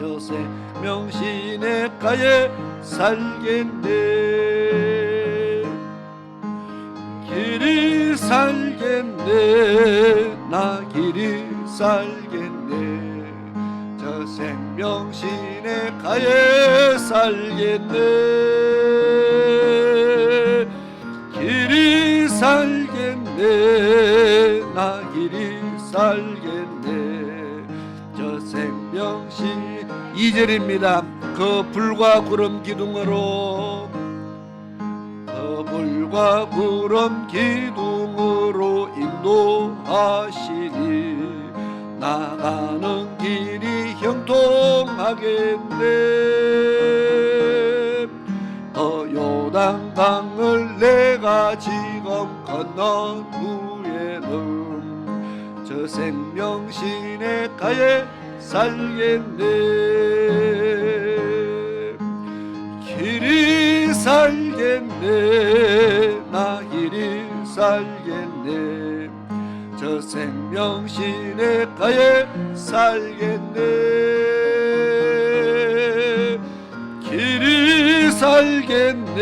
저 생명 시냇가에 살겠네. 길이 살겠네. 나 길이 살겠네. 저 생명 시냇가에 살겠네. 길이 살겠네. 나 길이 살겠네. 저 생명시 2절입니다. 그 불과 구름 기둥으로, 그 불과 구름 기둥으로 인도하시니 나가는 길이 형통하겠네. 요단강을 내가 지금 건넌 후에는 저 생명 시냇가에 살겠네. 길이 살겠네. 나 길이 살겠네. 저 생명 시냇가에 살겠네. 길이 살겠네.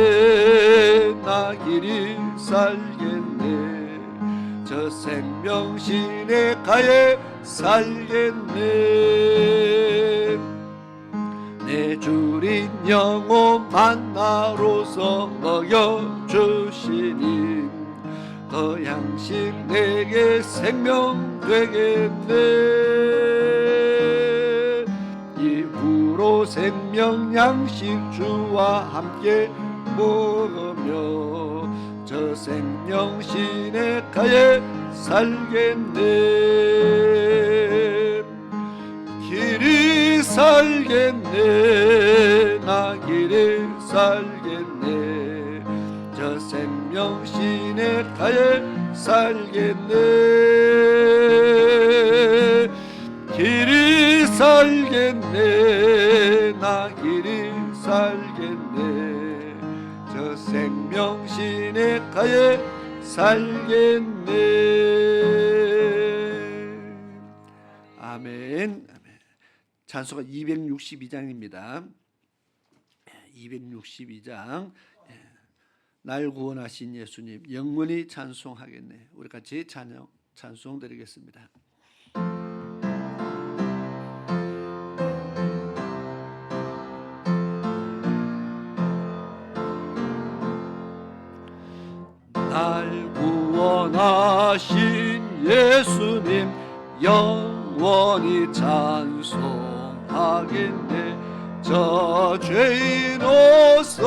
나 길이 살겠네. 저 생명 시냇가에 살겠네. 내 주린 영혼 만나로서 먹여주시니 그 양식 내게 생명 되겠네. 이후로 생명 양식 주와 함께 먹으며 저 생명 시냇가에 살겠네. 길이 살겠네. 나 길이 살겠네. 저 생명 시냇가에 살겠네. 길이 살겠네. 나 길이 살겠네. 저 생명 시냇가에 살겠네. 아멘. 찬송가 262장입니다. 262장. 날 구원하신 예수님 영원히 찬송하겠네. 우리 같이 찬송 드리겠습니다. 날 구원하신 예수님 영원히 찬송하겠네. 저 죄인으로서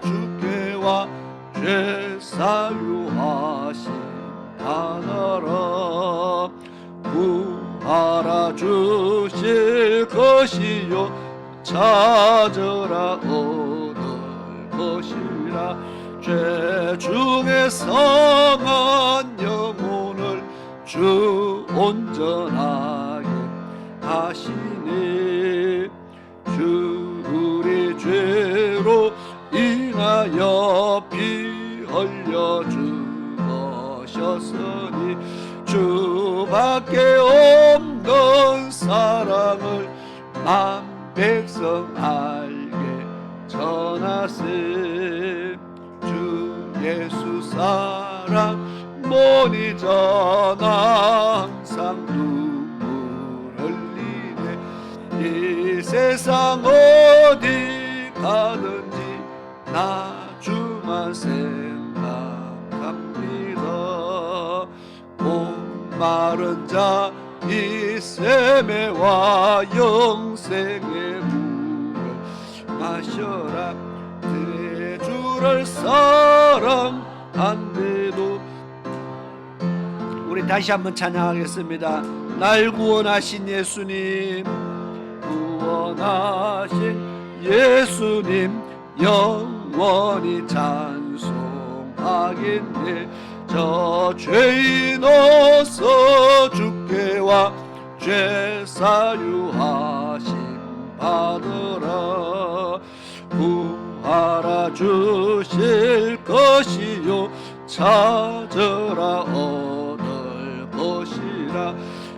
주께 와 죄 사유하신 하나라 구하라 주실 것이요 찾으라 얻을 것이라. 죄 중에 성한 영혼을 주 온전하게 하시니 주 우리 죄로 인하여 피 흘려 죽으셨으니 주밖에 없는 사랑을 만 백성 알게 전하세. 주 예수 사랑 모니 전하 항상 눈물 흘리네. 이 세상 어디 가든지 나 주만 생각합니다. 목마른 자 이 샘에와 영생의 물을 마셔라. 내 주를 사랑한데도. 우리 다시 한번 찬양하겠습니다. 날 구원하신 예수님, 구원하신 예수님 영원히 찬송하겠네. 저 죄인으로서 주께 와 죄 사유하심 받으라. 구하라 주실 것이요 찾으라 얻을 것이라.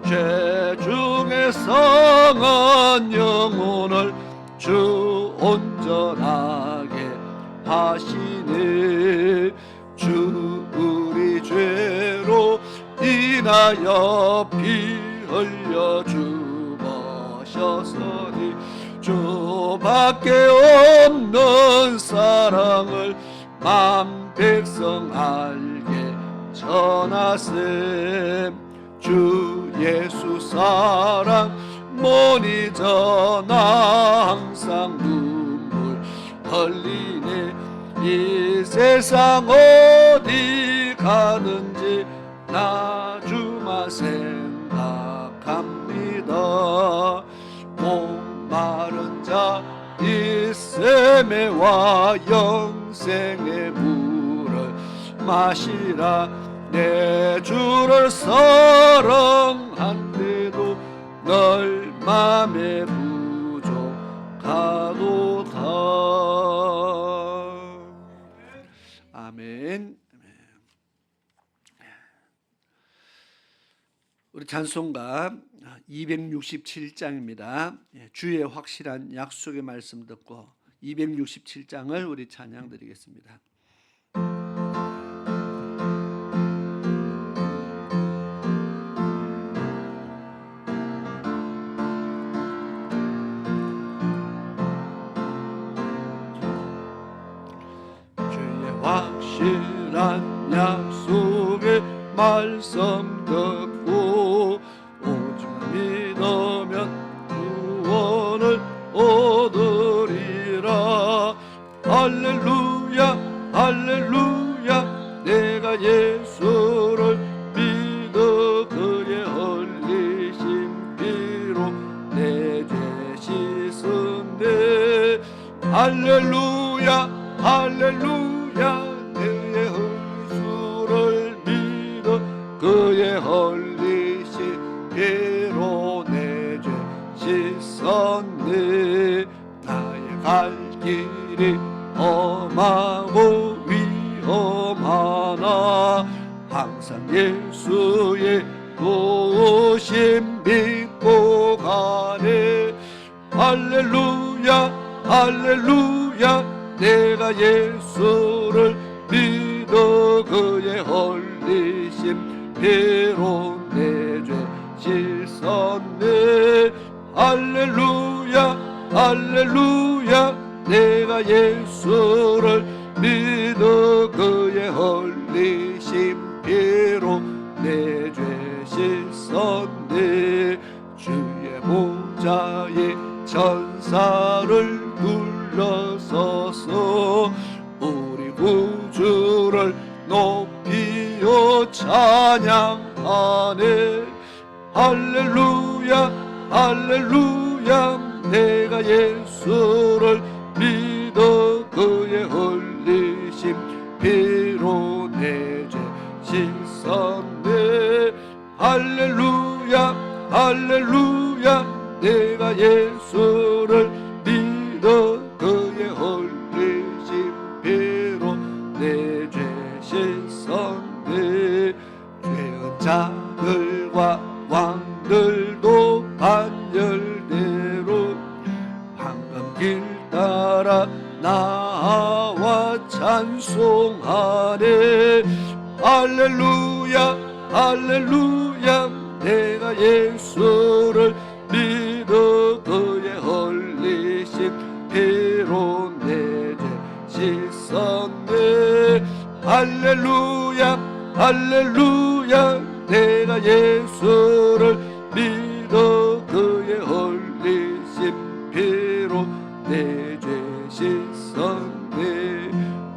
죄 중에 성은 영혼을 주 온전하게 하시네. 주 우리 죄로 인하여 피 흘려 죽으셨으니 주밖에 없는 사랑을 만 백성 알게 전하세. 주 예수 사랑 못이 전하 항상 눈물 흘리네. 이 세상 어디 가든지 나 주만 생각합니다. 목마른 자 이세메와 영생의 물을 마시라. 내 주를 사랑한데도 널 맘에 부족하도다. 아멘. 우리 찬송가 267장입니다. 주의 확실한 약속의 말씀 듣고 267장을 우리 찬양 드리겠습니다. 주의 확실한 약속의 말씀 듣고 오직 믿으면 구원을 얻으리라. 할렐루야 할렐루야. 내가 예수를 믿어 그의 흘리신 피로 내 죄 씻은데. 할렐루야 할렐루야. 그의 흘수를 믿어 그의 흘리신 피로 내 죄 씻었네. 나의 갈 길이 험하고 위험하나 항상 예수의 도우심 믿고 가네. 할렐루야 할렐루야. 내가 예수를 믿어 그의 흘리신 피로 내 죄 씻었네. 할렐루야 할렐루야. 내가 예수를 믿어 그의 흘리신 피로 내 죄 씻었네. 주의 보좌에 천사를 둘러서서 우리 구주를 높이어 찬양하네. 할렐루야 할렐루야. 내가 예수를 믿어 그의 흘리신 피로 내 죄 씻었네. 할렐루야 할렐루야. 내가 예수를 믿어 그의 흘리신 피로 내 죄 씻었네. 죄은 자들과 왕들도 반열대로 황금 길 따라 나와 찬송하네. 할렐루야 할렐루야. 내가 예수를 믿어 그의 흘리신 피로 내 죄 씻었네. 할렐루야 할렐루야. 내가 예수를 믿어 그의 흘리신 피로 내 죄 씻었네.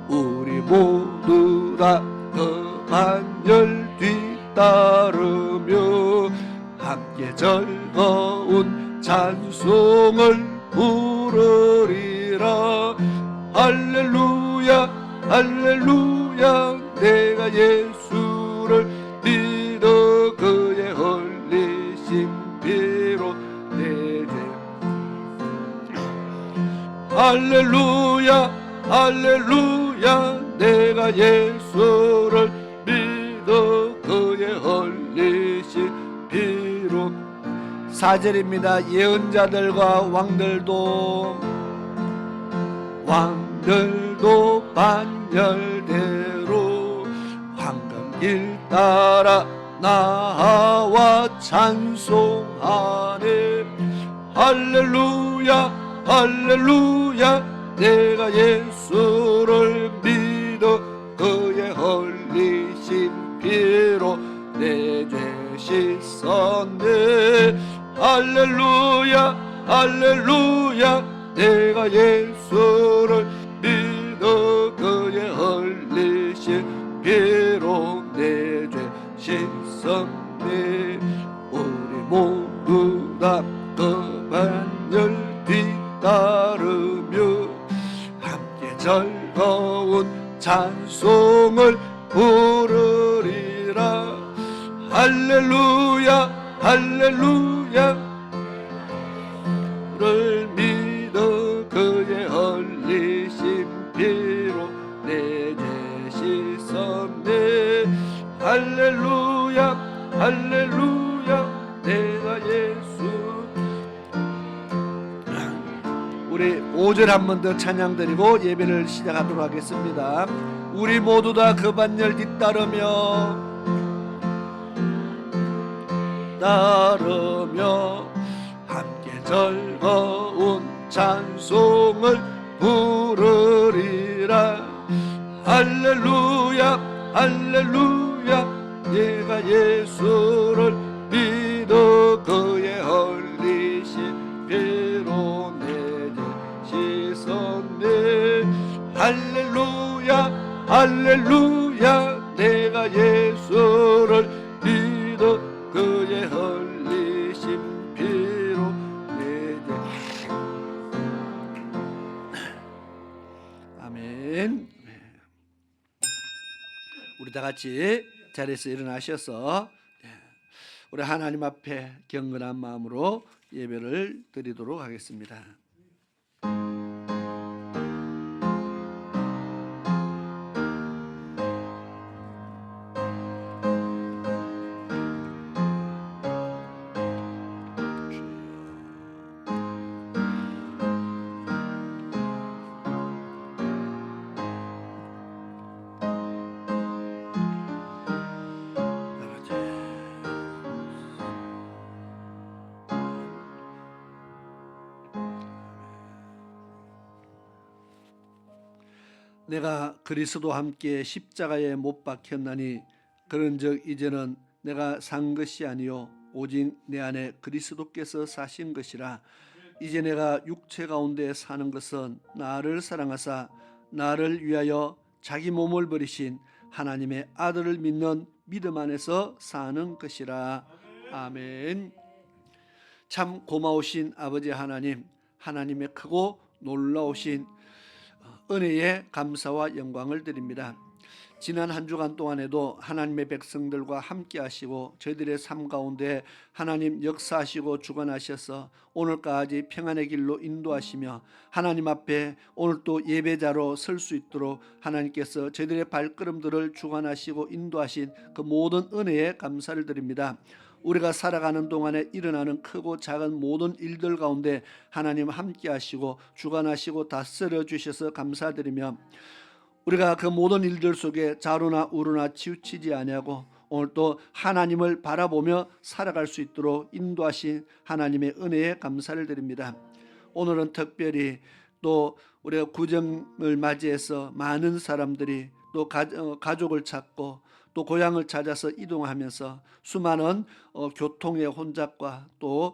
우리 모두 다 그 반열 뒤따르며 함께 즐거운 찬송을 부르리라. 할렐루야 할렐루야. 내가 예수를 믿어 그의 흘리신 피로 내 죄. 할렐루야 할렐루야. 내가 예수를 믿어 그의 흘리신 피로 4절입니다. 예언자들과 왕들도 반열대로 황금길 따라 나와 찬송하네. 할렐루야 할렐루야 내가 예수를 믿어 그의 흘리신 피로 내 죄 씻었네. 할렐루야 할렐루야 내가 예수를 믿어 그의 흘리신 피로 내 죄 씻었네. 우리 모두 다 그 반열 뒤따르며 함께 즐거운 찬송을 부르리라. 할렐루야 할렐루야 를 믿어 그의 흘리신 피로 내 죄 씻었네. 할렐루야 할렐루야 내가 예수. 우리 5절 한 번 더 찬양 드리고 예배를 시작하도록 하겠습니다. 우리 모두 다 그 반열 뒤따르며 함께 즐거운 찬송을 부르리라. 할렐루야 할렐루야 내가 예수를 믿어 그의 흘리신 피로 내 죄 씻었네. 할렐루야 할렐루야 내가 예수를 믿어 그의 흘리신 피로 내 죄. 아멘. 우리 다 같이 자리에서 일어나셔서 우리 하나님 앞에 경건한 마음으로 예배를 드리도록 하겠습니다. 내가 그리스도와 함께 십자가에 못 박혔나니 그런즉 이제는 내가 산 것이 아니요 오직 내 안에 그리스도께서 사신 것이라. 이제 내가 육체 가운데 사는 것은 나를 사랑하사 나를 위하여 자기 몸을 버리신 하나님의 아들을 믿는 믿음 안에서 사는 것이라. 아멘. 참 고마우신 아버지 하나님, 하나님의 크고 놀라우신 은혜에 감사와 영광을 드립니다. 지난 한 주간 동안에도 하나님의 백성들과 함께 하시고 저희들의 삶 가운데 하나님 역사하시고 주관하셔서 오늘까지 평안의 길로 인도하시며 하나님 앞에 오늘 또 예배자로 설 수 있도록 하나님께서 저희들의 발걸음들을 주관하시고 인도하신 그 모든 은혜에 감사를 드립니다. 우리가 살아가는 동안에 일어나는 크고 작은 모든 일들 가운데 하나님 함께 하시고 주관하시고 다스려 주셔서 감사드리며 우리가 그 모든 일들 속에 좌로나 우로나 치우치지 아니하고 오늘 또 하나님을 바라보며 살아갈 수 있도록 인도하신 하나님의 은혜에 감사를 드립니다. 오늘은 특별히 또 우리가 구정을 맞이해서 많은 사람들이 또 가족을 찾고 또 고향을 찾아서 이동하면서 수많은 교통의 혼잡과 또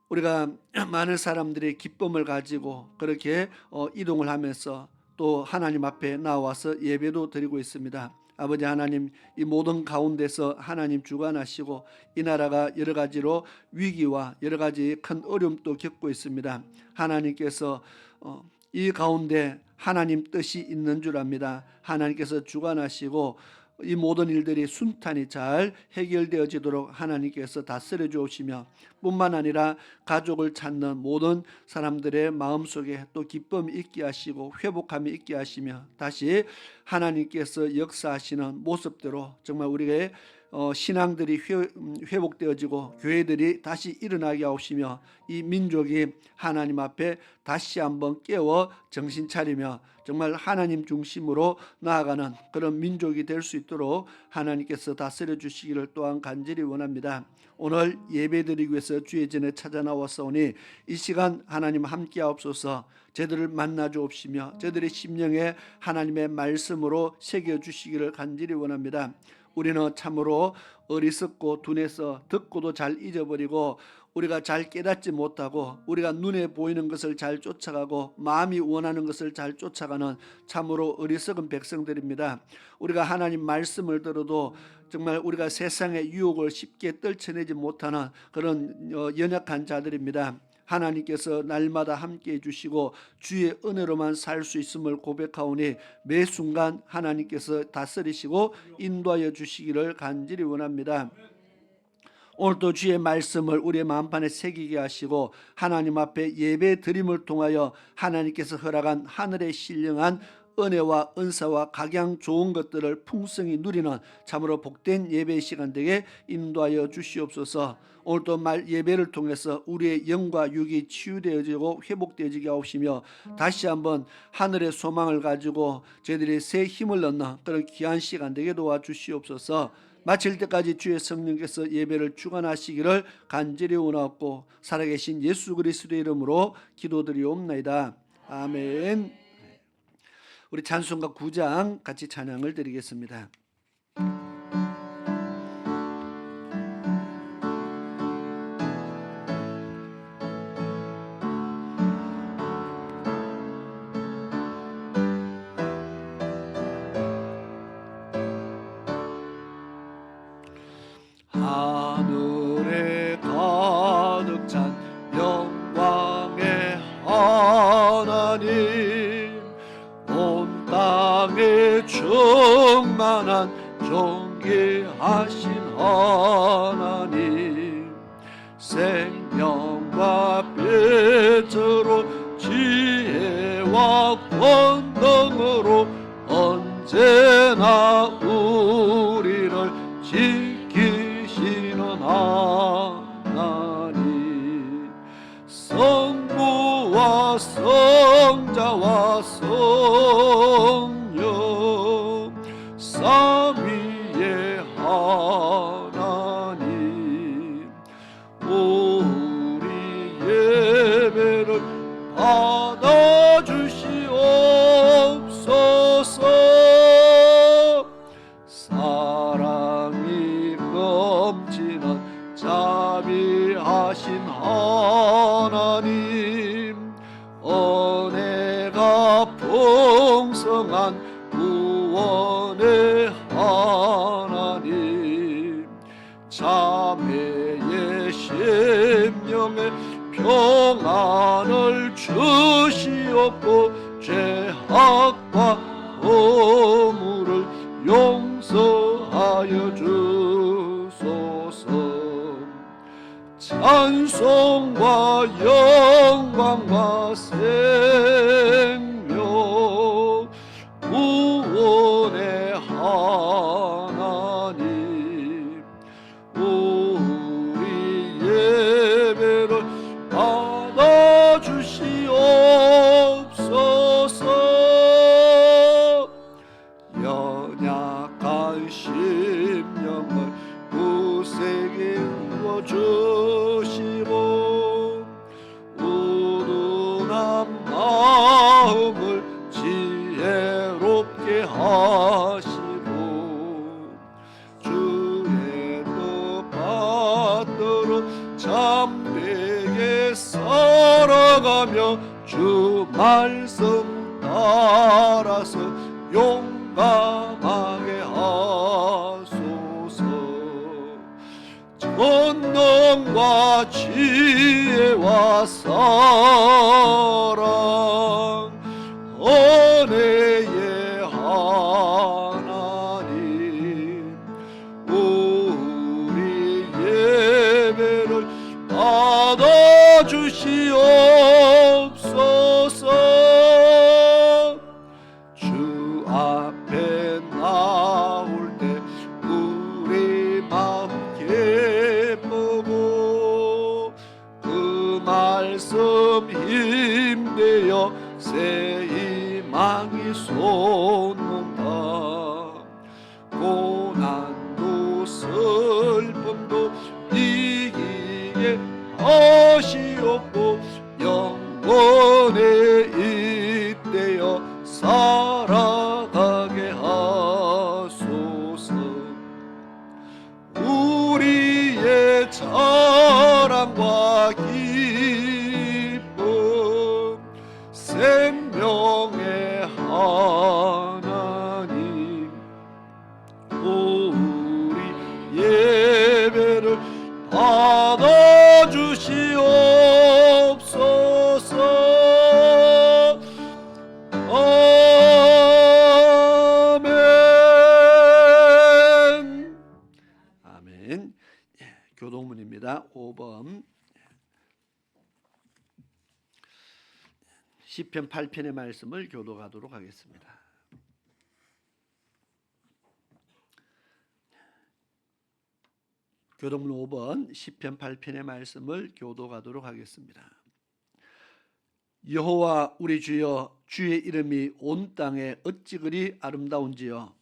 우리가 많은 사람들이 기쁨을 가지고 그렇게 이동을 하면서 또 하나님 앞에 나와서 예배도 드리고 있습니다. 아버지 하나님, 이 모든 가운데서 하나님 주관하시고 이 나라가 여러 가지로 위기와 여러 가지 큰 어려움도 겪고 있습니다. 하나님께서 이 가운데 하나님 뜻이 있는 줄 압니다. 하나님께서 주관하시고 이 모든 일들이 순탄히 잘 해결되어지도록 하나님께서 다스려 주시며 뿐만 아니라 가족을 찾는 모든 사람들의 마음속에 또 기쁨이 있게 하시고 회복함이 있게 하시며 다시 하나님께서 역사하시는 모습대로 정말 우리의 신앙들이 회복되어지고 교회들이 다시 일어나게 하옵시며 이 민족이 하나님 앞에 다시 한번 깨어 정신 차리며 정말 하나님 중심으로 나아가는 그런 민족이 될 수 있도록 하나님께서 다스려 주시기를 또한 간절히 원합니다. 오늘 예배드리기 위해서 주의 전에 찾아 나왔사오니 이 시간 하나님 함께 하옵소서. 저들을 만나 주옵시며 저들의 심령에 하나님의 말씀으로 새겨 주시기를 간절히 원합니다. 우리는 참으로 어리석고 둔해서 듣고도 잘 잊어버리고 우리가 잘 깨닫지 못하고 우리가 눈에 보이는 것을 잘 쫓아가고 마음이 원하는 것을 잘 쫓아가는 참으로 어리석은 백성들입니다. 우리가 하나님 말씀을 들어도 정말 우리가 세상의 유혹을 쉽게 떨쳐내지 못하는 그런 연약한 자들입니다. 하나님께서 날마다 함께해 주시고 주의 은혜로만 살 수 있음을 고백하오니 매 순간 하나님께서 다스리시고 인도하여 주시기를 간절히 원합니다. 오늘도 주의 말씀을 우리의 마음판에 새기게 하시고 하나님 앞에 예배 드림을 통하여 하나님께서 허락한 하늘의 신령한 은혜와 은사와 각양 좋은 것들을 풍성히 누리는 참으로 복된 예배 시간 되게 인도하여 주시옵소서. 오늘도 예배를 통해서 우리의 영과 육이 치유되어지고 회복되어지게 하옵시며 다시 한번 하늘의 소망을 가지고 저희들이 새 힘을 얻는 그런 귀한 시간 되게 도와주시옵소서. 마칠 때까지 주의 성령께서 예배를 주관하시기를 간절히 원하옵고 살아계신 예수 그리스도의 이름으로 기도드리옵나이다. 아멘. 우리 찬송가 9장 같이 찬양을 드리겠습니다. 하늘에 가득 찬 영광의 하나님, 온 땅에 충만한 존귀하신 하나님, 생명과 빛으로 지혜와 권능으로 언제나 우리를 지키시는 하나님, 성부와 성자와 성령 삼위의 하나님, 우리 예배를 받아주시옵소서. 사랑이 넘치는 자비하신 하나님, 은혜가 풍성한 구원의 하나님, 자매의 심령에 평안을 주시옵고 죄악과 허물을 용서하여 주소서. 찬송과 영광과 생명 구원의 하나님, 우리 예배를 받아주시옵소서. 연약한 심령을 굳세게 주시고 우둔한 마음을 지혜롭게 하시고 주의 뜻 받들어 참되게 살아가며 주 말씀 따라서 용감하게 하소서. 권능과 지혜와 사랑 은혜의 하나님, 우리 예배를 받아주시옵소서. 주 앞에 나올 때 우리 힘내어 새 희망이 솟는다. 고난도 슬픔도 이기게 하시옵고 영원에 잇대어 살아가게 하소서. 우리의 자랑과 기쁨 생명의 하나님, 우리 예배를 받아주시옵소서. 아멘. 아멘. 교동문입니다. 5번 시편 8편의 말씀을 교독하도록 하겠습니다. 교동문 5번 시편 8편의 말씀을 교독하도록 하겠습니다. 여호와 우리 주여, 주의 이름이 온 땅에 어찌 그리 아름다운지요.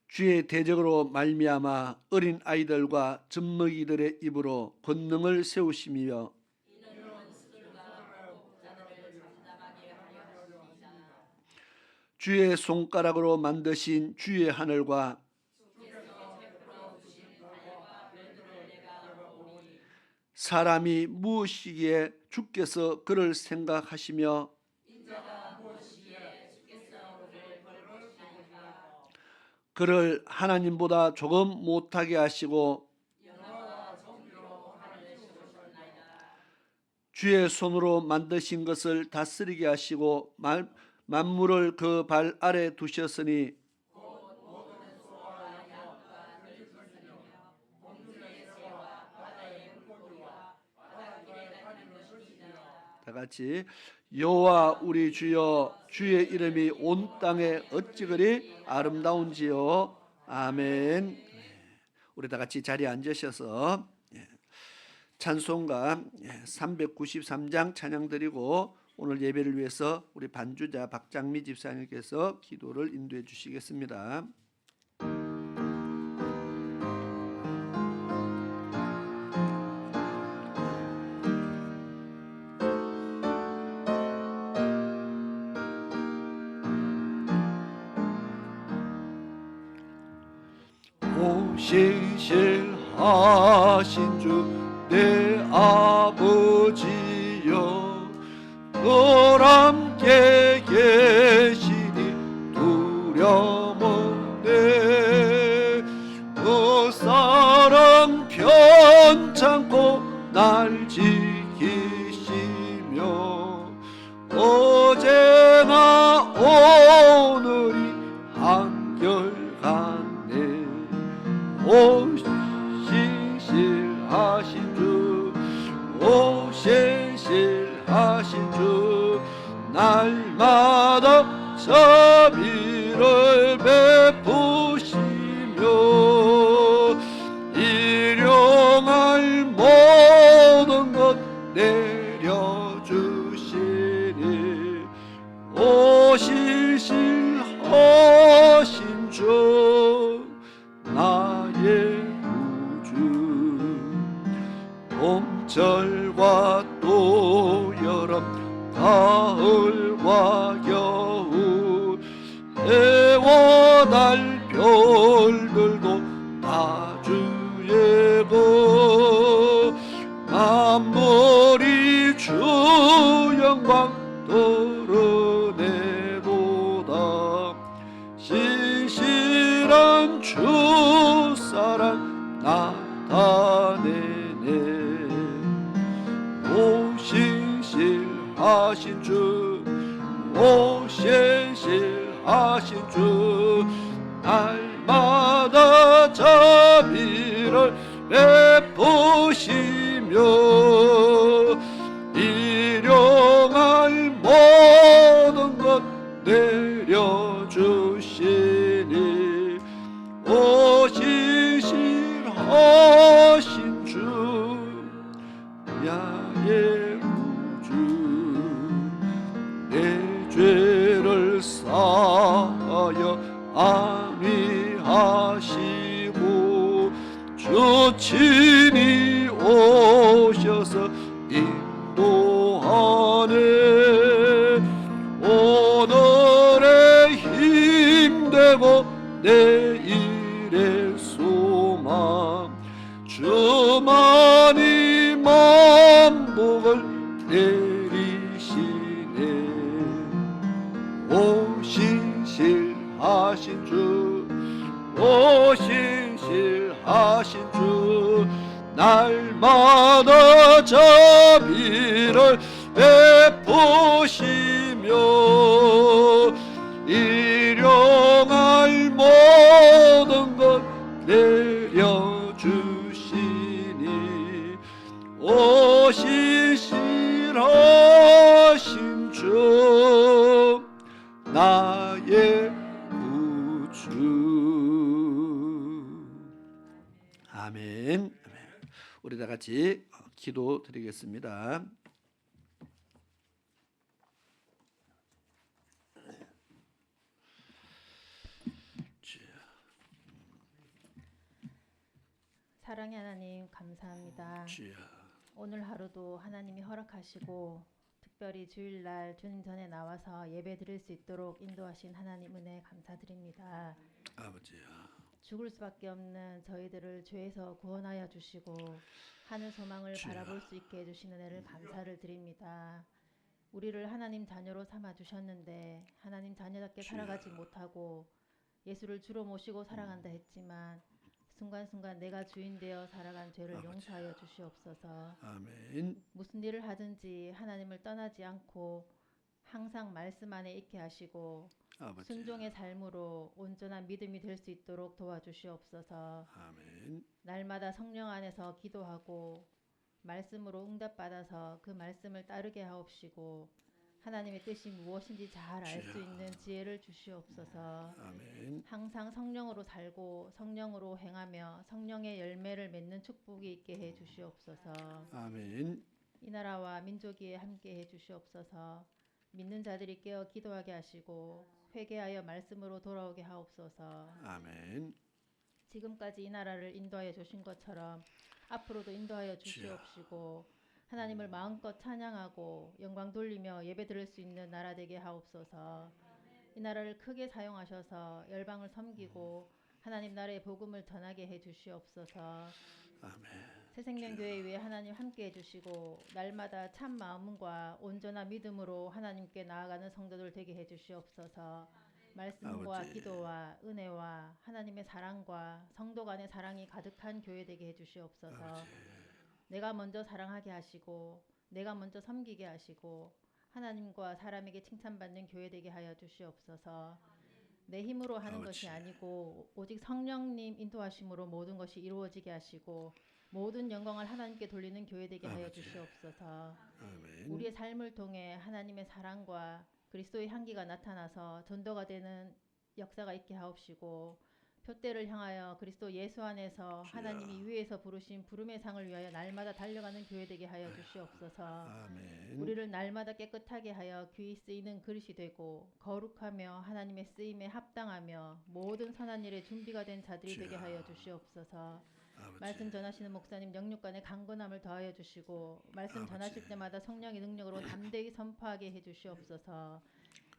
주의 대적으로 말미암아 어린 아이들과 젖먹이들의 입으로 권능을 세우시며 주의 손가락으로 만드신 주의 하늘과 사람이 무엇이기에 주께서 그를 생각하시며 그를 하나님보다 조금 못하게 하시고 주의 손으로 만드신 것을 다스리게 하시고 만물을 그 발 아래 두셨으니 다 같이 여호와 우리 주여, 주의 이름이 온 땅에 어찌 그리 아름다운지요. 아멘. 우리 다 같이 자리에 앉으셔서 찬송가 393장 찬양 드리고 오늘 예배를 위해서 우리 반주자 박장미 집사님께서 기도를 인도해 주시겠습니다. 신실하신 주 내 아버지여, 늘 함께 계시니 두려움없네. 그 사랑 편찮고 날 지키시며 어제나 오늘이 한결같네. 오 신실하신 주, 오 신실하신 주, 날마다 자비를 베푸시며 일용할 모든 것 내려주시니 오 신실하신 주, 나의 봄철과 또 여름, 가을과 겨울, 해와 달 별들도 다 주의 것, 만물이 주 영광 드러내도다. 신실한 주 사랑 나타내네. 오 신실하신 주, 오 신실하신 주, 날마다 자비를 베푸시며 일용할 모든 것 내려주시니 오 신실하신 주, 야의 구주 내 죄를 사하여 안위하시고 주 친히 오셔서 인도하네. 오늘의 힘되고 내일의 소망 주만이 만복을 내리시네. 오신실하신 주 오신실하신 주 날마다 자비를 베푸시며 일용할 모든 것 내려주시니 오신실하신 주 나의 구주. 아멘. 우리 다 같이 기도 드리겠습니다. 사랑의 하나님 감사합니다. 오늘 하루도 하나님이 허락하시고 특별히 주일날 주님 전에 나와서 예배 드릴 수 있도록 인도하신 하나님 은혜 감사드립니다. 아버지야, 죽을 수밖에 없는 저희들을 죄에서 구원하여 주시고 하늘 소망을 바라볼 수 있게 해주시는 은혜를 감사를 드립니다. 우리를 하나님 자녀로 삼아 주셨는데 하나님 자녀답게 살아가지 못하고 예수를 주로 모시고 살아간다 했지만 순간순간 내가 주인 되어 살아간 죄를 용서하여 주시옵소서. 아멘. 무슨 일을 하든지 하나님을 떠나지 않고 항상 말씀 안에 있게 하시고 순종의 삶으로 온전한 믿음이 될 수 있도록 도와주시옵소서. 아멘. 날마다 성령 안에서 기도하고 말씀으로 응답받아서 그 말씀을 따르게 하옵시고 하나님의 뜻이 무엇인지 잘 알 수 있는 지혜를 주시옵소서. 아멘. 항상 성령으로 살고 성령으로 행하며 성령의 열매를 맺는 축복이 있게 해 주시옵소서. 아멘. 이 나라와 민족이 함께 해 주시옵소서. 믿는 자들이 깨어 기도하게 하시고 회개하여 말씀으로 돌아오게 하옵소서. 아멘. 지금까지 이 나라를 인도하여 주신 것처럼 앞으로도 인도하여 주시옵시고 하나님을 마음껏 찬양하고 영광 돌리며 예배 드릴 수 있는 나라 되게 하옵소서. 이 나라를 크게 사용하셔서 열방을 섬기고 하나님 나라의 복음을 전하게 해 주시옵소서. 아멘. 새생명교회 위에 하나님 함께 해주시고 날마다 참 마음과 온전한 믿음으로 하나님께 나아가는 성도들 되게 해주시옵소서. 말씀과 아버지. 기도와 은혜와 하나님의 사랑과 성도 간의 사랑이 가득한 교회 되게 해주시옵소서. 아버지. 내가 먼저 사랑하게 하시고 내가 먼저 섬기게 하시고 하나님과 사람에게 칭찬받는 교회 되게 하여 주시옵소서. 내 힘으로 하는 아버지. 것이 아니고 오직 성령님 인도하심으로 모든 것이 이루어지게 하시고 모든 영광을 하나님께 돌리는 교회 되게 하여 주시옵소서. 아멘. 우리의 삶을 통해 하나님의 사랑과 그리스도의 향기가 나타나서 전도가 되는 역사가 있게 하옵시고 표대를 향하여 그리스도 예수 안에서 하나님이 위에서 부르신 부름의 상을 위하여 날마다 달려가는 교회 되게 하여 주시옵소서. 아멘. 우리를 날마다 깨끗하게 하여 귀히 쓰이는 그릇이 되고 거룩하며 하나님의 쓰임에 합당하며 모든 선한 일에 준비가 된 자들이 되게 하여 주시옵소서. 아버지. 말씀 전하시는 목사님 영육간의 강건함을 더하여 주시고 말씀 전하실 때마다 성령의 능력으로 담대히 선포하게 해 주시옵소서.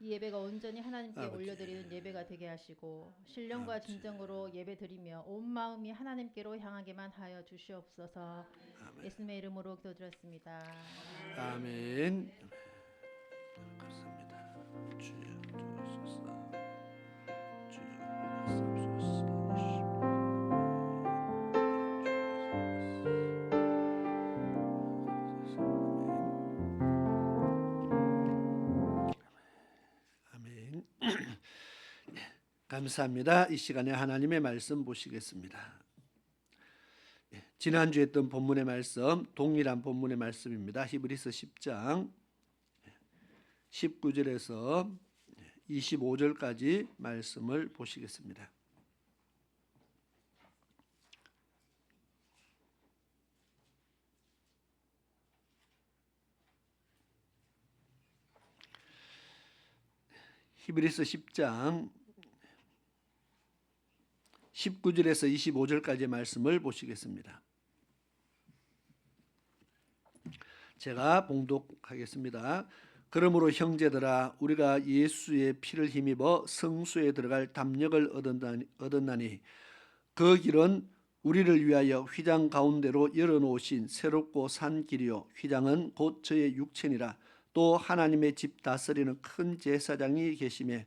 이 예배가 온전히 하나님께 아버지. 올려드리는 예배가 되게 하시고 신령과 진정으로 예배드리며 온 마음이 하나님께로 향하게만 하여 주시옵소서. 예수님의 이름으로 기도드렸습니다. 아멘. 그렇습니다. 주여 주옵소서. 주여 말씀하소서. 아멘. 감사합니다. 이 시간에 하나님의 말씀 보시겠습니다. 지난주에 했던 본문의 말씀 동일한 본문의 말씀입니다. 히브리서 10장 19절에서 25절까지 말씀을 보시겠습니다. 히브리서 10장 19절에서 25절까지의 말씀을 보시겠습니다. 제가 봉독하겠습니다. 그러므로 형제들아 우리가 예수의 피를 힘입어 성소에 들어갈 담력을 얻었나니 그 길은 우리를 위하여 휘장 가운데로 열어놓으신 새롭고 산 길이요 휘장은 곧 저의 육체니라. 또 하나님의 집 다스리는 큰 제사장이 계심에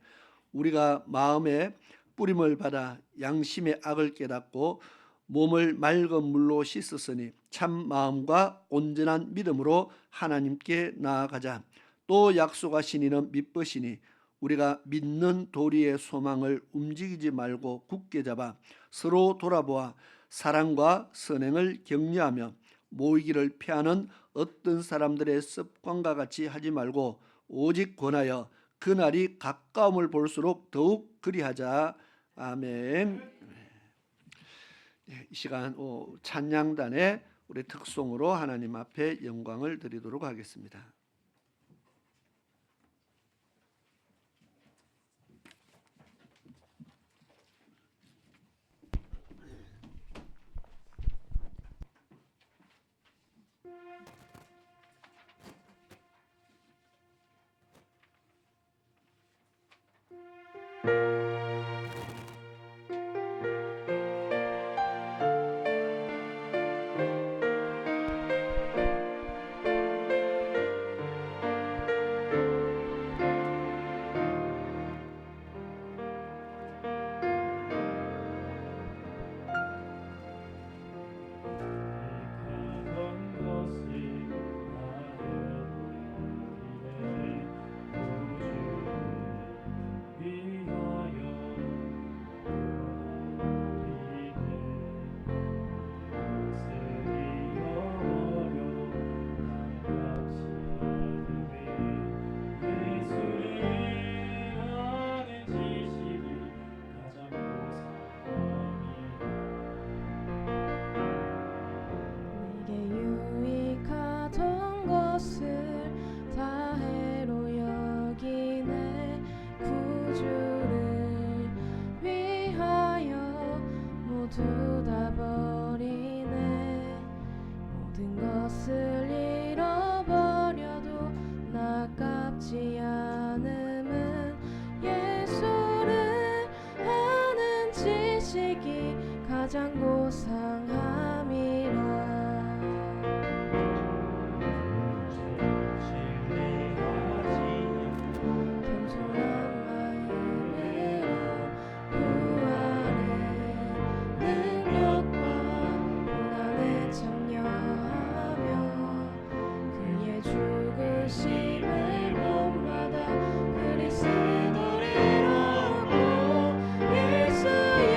우리가 마음에 뿌림을 받아 양심의 악을 깨닫고 몸을 맑은 물로 씻었으니 참 마음과 온전한 믿음으로 하나님께 나아가자. 또 약속하신 이는 믿으시니 우리가 믿는 도리의 소망을 움직이지 말고 굳게 잡아 서로 돌아보아 사랑과 선행을 격려하며 모이기를 피하는 어떤 사람들의 습관과 같이 하지 말고 오직 권하여 그날이 가까움을 볼수록 더욱 그리하자. 아멘. 이 시간 찬양단의 우리 특송으로 하나님 앞에 영광을 드리도록 하겠습니다. 가장 고상함이라. 겸손한 마음으로 구하는 능력과 고난에 참여하며 그의 죽으심을 본받아 그리스도를 얻고 예수의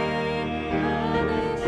안에서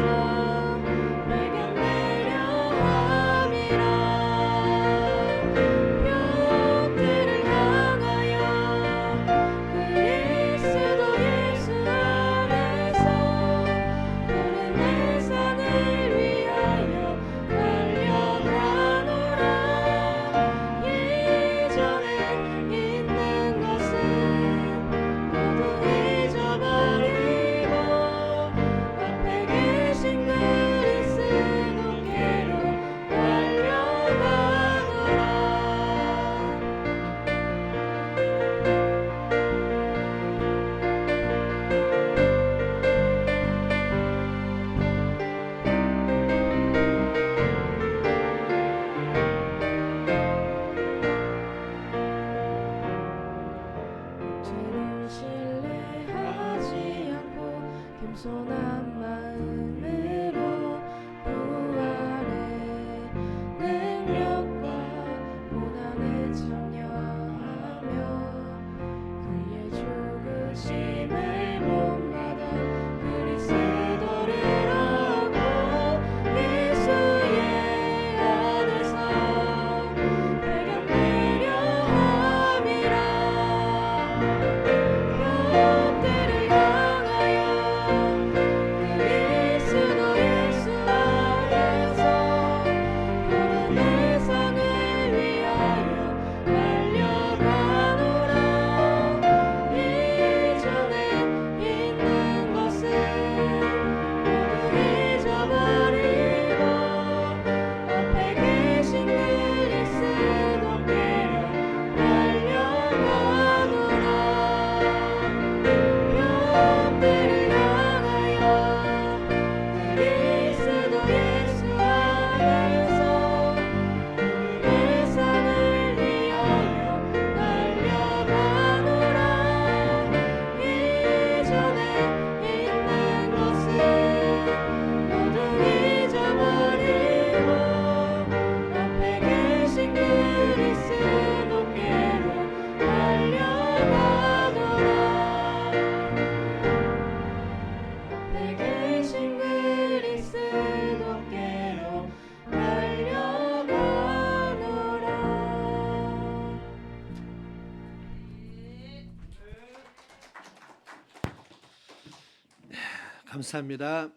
감사합니다.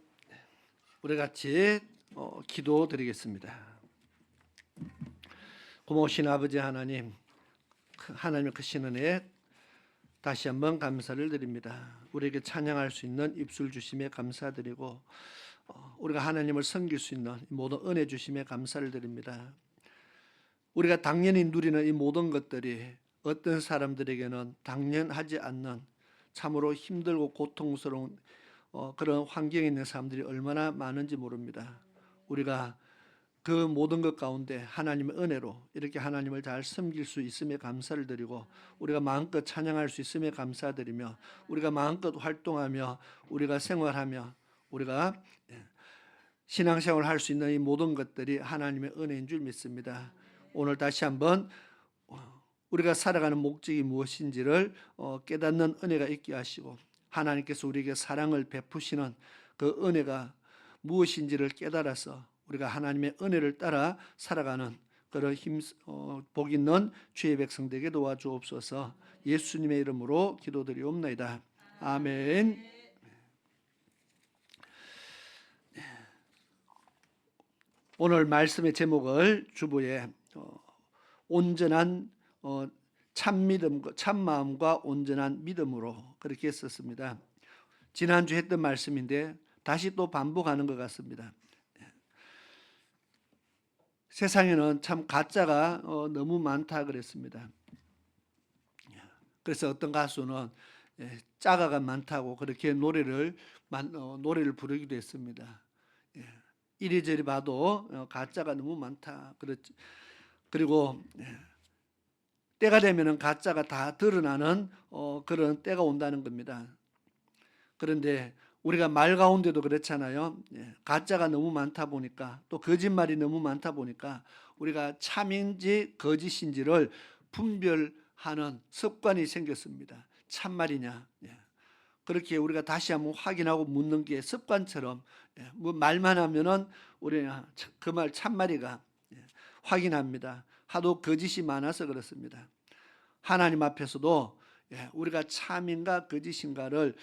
우리 같이 기도드리겠습니다. 고마우신 아버지 하나님, 하나님의 크신 은혜에 다시 한번 감사를 드립니다. 우리에게 찬양할 수 있는 입술 주심에 감사드리고 우리가 하나님을 섬길 수 있는 모든 은혜 주심에 감사를 드립니다. 우리가 당연히 누리는 이 모든 것들이 어떤 사람들에게는 당연하지 않는 참으로 힘들고 고통스러운 그런 환경에 있는 사람들이 얼마나 많은지 모릅니다. 우리가 그 모든 것 가운데 하나님의 은혜로 이렇게 하나님을 잘 섬길 수 있음에 감사를 드리고 우리가 마음껏 찬양할 수 있음에 감사드리며 우리가 마음껏 활동하며 우리가 생활하며 우리가 신앙생활을 할 수 있는 이 모든 것들이 하나님의 은혜인 줄 믿습니다. 오늘 다시 한번 우리가 살아가는 목적이 무엇인지를 깨닫는 은혜가 있게 하시고 하나님께서 우리에게 사랑을 베푸시는 그 은혜가 무엇인지를 깨달아서 우리가 하나님의 은혜를 따라 살아가는 그런 복 있는 주의 백성 되게 도와주옵소서. 예수님의 이름으로 기도드리옵나이다. 아멘. 오늘 말씀의 제목을 주보에 온전한 참 믿음, 참 마음과 온전한 믿음으로 그렇게 했었습니다. 지난주 했던 말씀인데 다시 또 반복하는 것 같습니다. 세상에는 참 가짜가 너무 많다 그랬습니다. 그래서 어떤 가수는 짜가가 많다고 그렇게 노래를 부르기도 했습니다. 이리저리 봐도 가짜가 너무 많다. 그리고 때가 되면은 가짜가 다 드러나는 그런 때가 온다는 겁니다. 그런데 우리가 말 가운데도 그렇잖아요. 가짜가 너무 많다 보니까 또 거짓말이 너무 많다 보니까 우리가 참인지 거짓인지를 분별하는 습관이 생겼습니다. 참말이냐. 그렇게 우리가 다시 한번 확인하고 묻는 게 습관처럼 뭐 말만 하면은 우리는 그 말 참말이가 확인합니다. 하도 거짓이 많아서 그렇습니다. 하나님 앞에서도 우리가 참인가 거짓인가를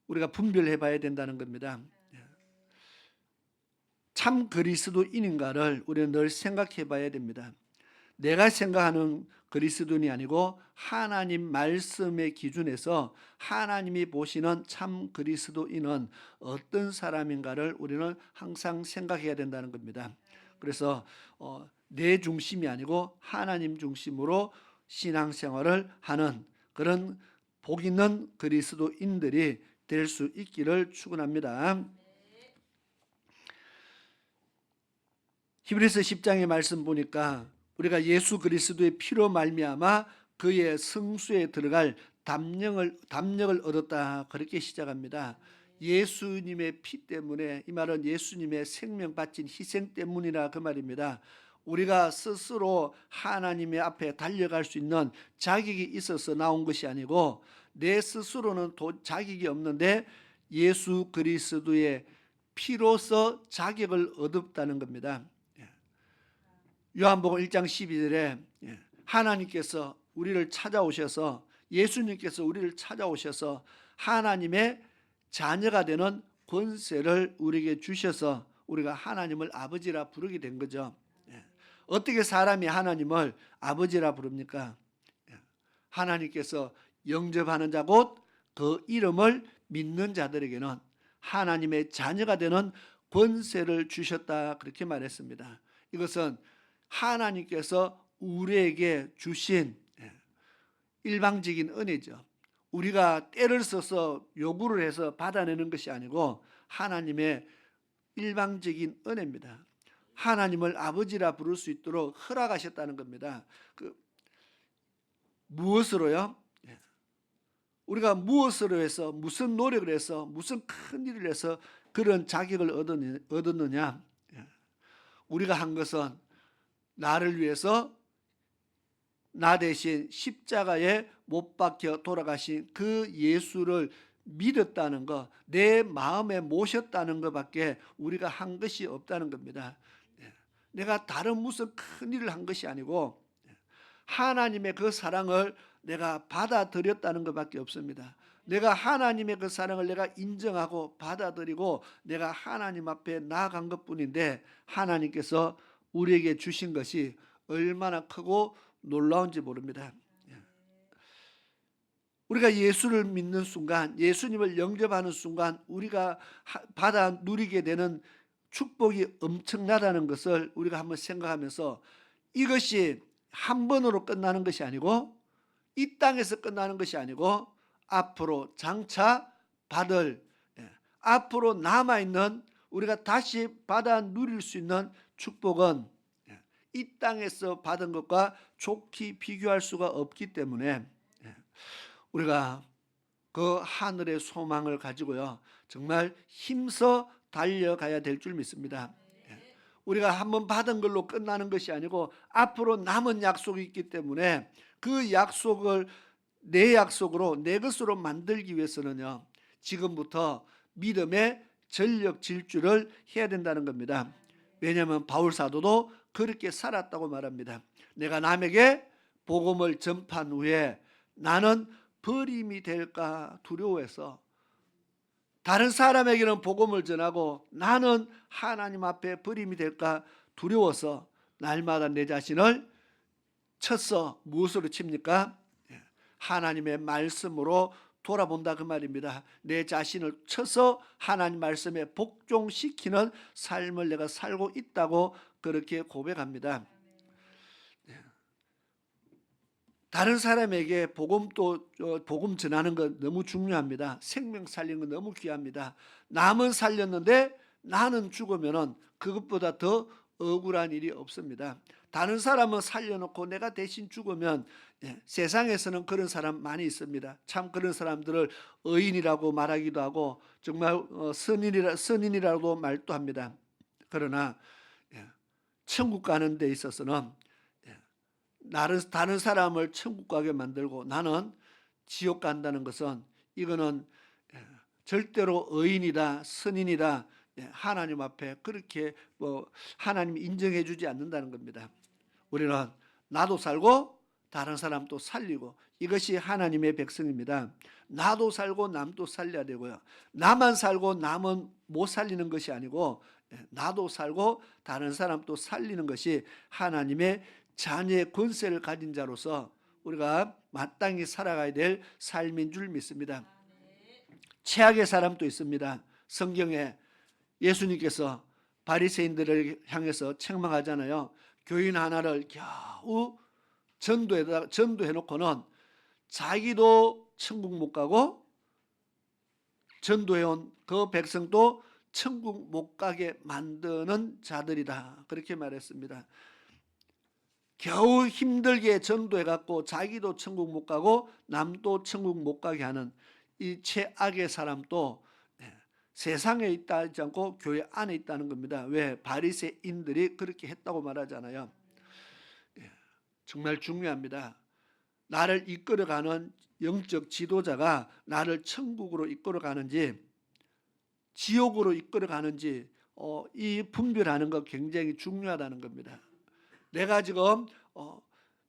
우리가 분별해 봐야 된다는 겁니다. 참 그리스도인인가를 우리는 늘 생각해 봐야 됩니다. 내가 생각하는 그리스도인이 아니고 하나님 말씀의 기준에서 하나님이 보시는 참 그리스도인은 어떤 사람인가를 우리는 항상 생각해야 된다는 겁니다. 그래서 내 중심이 아니고 하나님 중심으로 신앙생활을 하는 그런 복 있는 그리스도인들이 될 수 있기를 축원합니다. 히브리서 10장의 말씀 보니까 우리가 예수 그리스도의 피로 말미암아 그의 성수에 들어갈 담력을 얻었다 그렇게 시작합니다. 예수님의 피 때문에, 이 말은 예수님의 생명 바친 희생 때문이라 그 말입니다. 우리가 스스로 하나님의 앞에 달려갈 수 있는 자격이 있어서 나온 것이 아니고 내 스스로는 자격이 없는데 예수 그리스도의 피로서 자격을 얻었다는 겁니다. 요한복음 1장 12절에 하나님께서 우리를 찾아오셔서 예수님께서 우리를 찾아오셔서 하나님의 자녀가 되는 권세를 우리에게 주셔서 우리가 하나님을 아버지라 부르게 된 거죠. 어떻게 사람이 하나님을 아버지라 부릅니까? 하나님께서 영접하는 자 곧 그 이름을 믿는 자들에게는 하나님의 자녀가 되는 권세를 주셨다 그렇게 말했습니다. 이것은 하나님께서 우리에게 주신 일방적인 은혜죠. 우리가 때를 써서 요구를 해서 받아내는 것이 아니고 하나님의 일방적인 은혜입니다. 하나님을 아버지라 부를 수 있도록 허락하셨다는 겁니다. 무엇으로요? 우리가 무엇으로 해서 무슨 노력을 해서 무슨 큰 일을 해서 그런 자격을 얻었느냐? 우리가 한 것은 나를 위해서 나 대신 십자가에 못 박혀 돌아가신 그 예수를 믿었다는 것, 내 마음에 모셨다는 것밖에 우리가 한 것이 없다는 겁니다. 내가 다른 무슨 큰 일을 한 것이 아니고 하나님의 그 사랑을 내가 받아들였다는 것밖에 없습니다. 내가 하나님의 그 사랑을 내가 인정하고 받아들이고 내가 하나님 앞에 나아간 것뿐인데 하나님께서 우리에게 주신 것이 얼마나 크고 놀라운지 모릅니다. 우리가 예수를 믿는 순간, 예수님을 영접하는 순간 우리가 받아 누리게 되는 축복이 엄청나다는 것을 우리가 한번 생각하면서 이것이 한 번으로 끝나는 것이 아니고 이 땅에서 끝나는 것이 아니고 앞으로 장차 받을, 앞으로 남아있는 우리가 다시 받아 누릴 수 있는 축복은 이 땅에서 받은 것과 좋게 비교할 수가 없기 때문에 우리가 그 하늘의 소망을 가지고요 정말 힘써 달려가야 될 줄 믿습니다. 우리가 한번 받은 걸로 끝나는 것이 아니고 앞으로 남은 약속이 있기 때문에 그 약속을 내 약속으로 내 것으로 만들기 위해서는요 지금부터 믿음의 전력 질주를 해야 된다는 겁니다. 왜냐하면 바울 사도도 그렇게 살았다고 말합니다. 내가 남에게 복음을 전파한 후에 나는 버림이 될까 두려워해서 다른 사람에게는 복음을 전하고 나는 하나님 앞에 버림이 될까 두려워서 날마다 내 자신을 쳤어. 무엇으로 칩니까? 하나님의 말씀으로 돌아본다 그 말입니다. 내 자신을 쳐서 하나님 말씀에 복종시키는 삶을 내가 살고 있다고 그렇게 고백합니다. 다른 사람에게 복음 전하는 건 너무 중요합니다. 생명 살리는 건 너무 귀합니다. 남은 살렸는데 나는 죽으면은 그것보다 더 억울한 일이 없습니다. 다른 사람은 살려놓고 내가 대신 죽으면 세상에서는 그런 사람 많이 있습니다. 참 그런 사람들을 의인이라고 말하기도 하고 정말 선인이라고 말도 합니다. 그러나 천국 가는 데 있어서는 다른 사람을 천국 가게 만들고 나는 지옥 간다는 것은 이거는 절대로 의인이다 선인이다 하나님 앞에 그렇게 하나님이 인정해 주지 않는다는 겁니다. 우리는 나도 살고 다른 사람도 살리고 이것이 하나님의 백성입니다. 나도 살고 남도 살려야 되고요. 나만 살고 남은 못 살리는 것이 아니고 나도 살고 다른 사람도 살리는 것이 하나님의 자녀의 권세를 가진 자로서 우리가 마땅히 살아가야 될 삶인 줄 믿습니다. 최악의 사람도 있습니다. 성경에 예수님께서 바리새인들을 향해서 책망하잖아요. 교인 하나를 겨우 전도해 놓고는 자기도 천국 못 가고 전도해온 그 백성도 천국 못 가게 만드는 자들이다. 그렇게 말했습니다. 겨우 힘들게 전도해갖고 자기도 천국 못 가고 남도 천국 못 가게 하는 이 최악의 사람도 세상에 있지 않고 교회 안에 있다는 겁니다. 왜? 바리새인들이 그렇게 했다고 말하잖아요. 정말 중요합니다. 나를 이끌어가는 영적 지도자가 나를 천국으로 이끌어가는지 지옥으로 이끌어가는지 이 분별하는 거 굉장히 중요하다는 겁니다. 내가 지금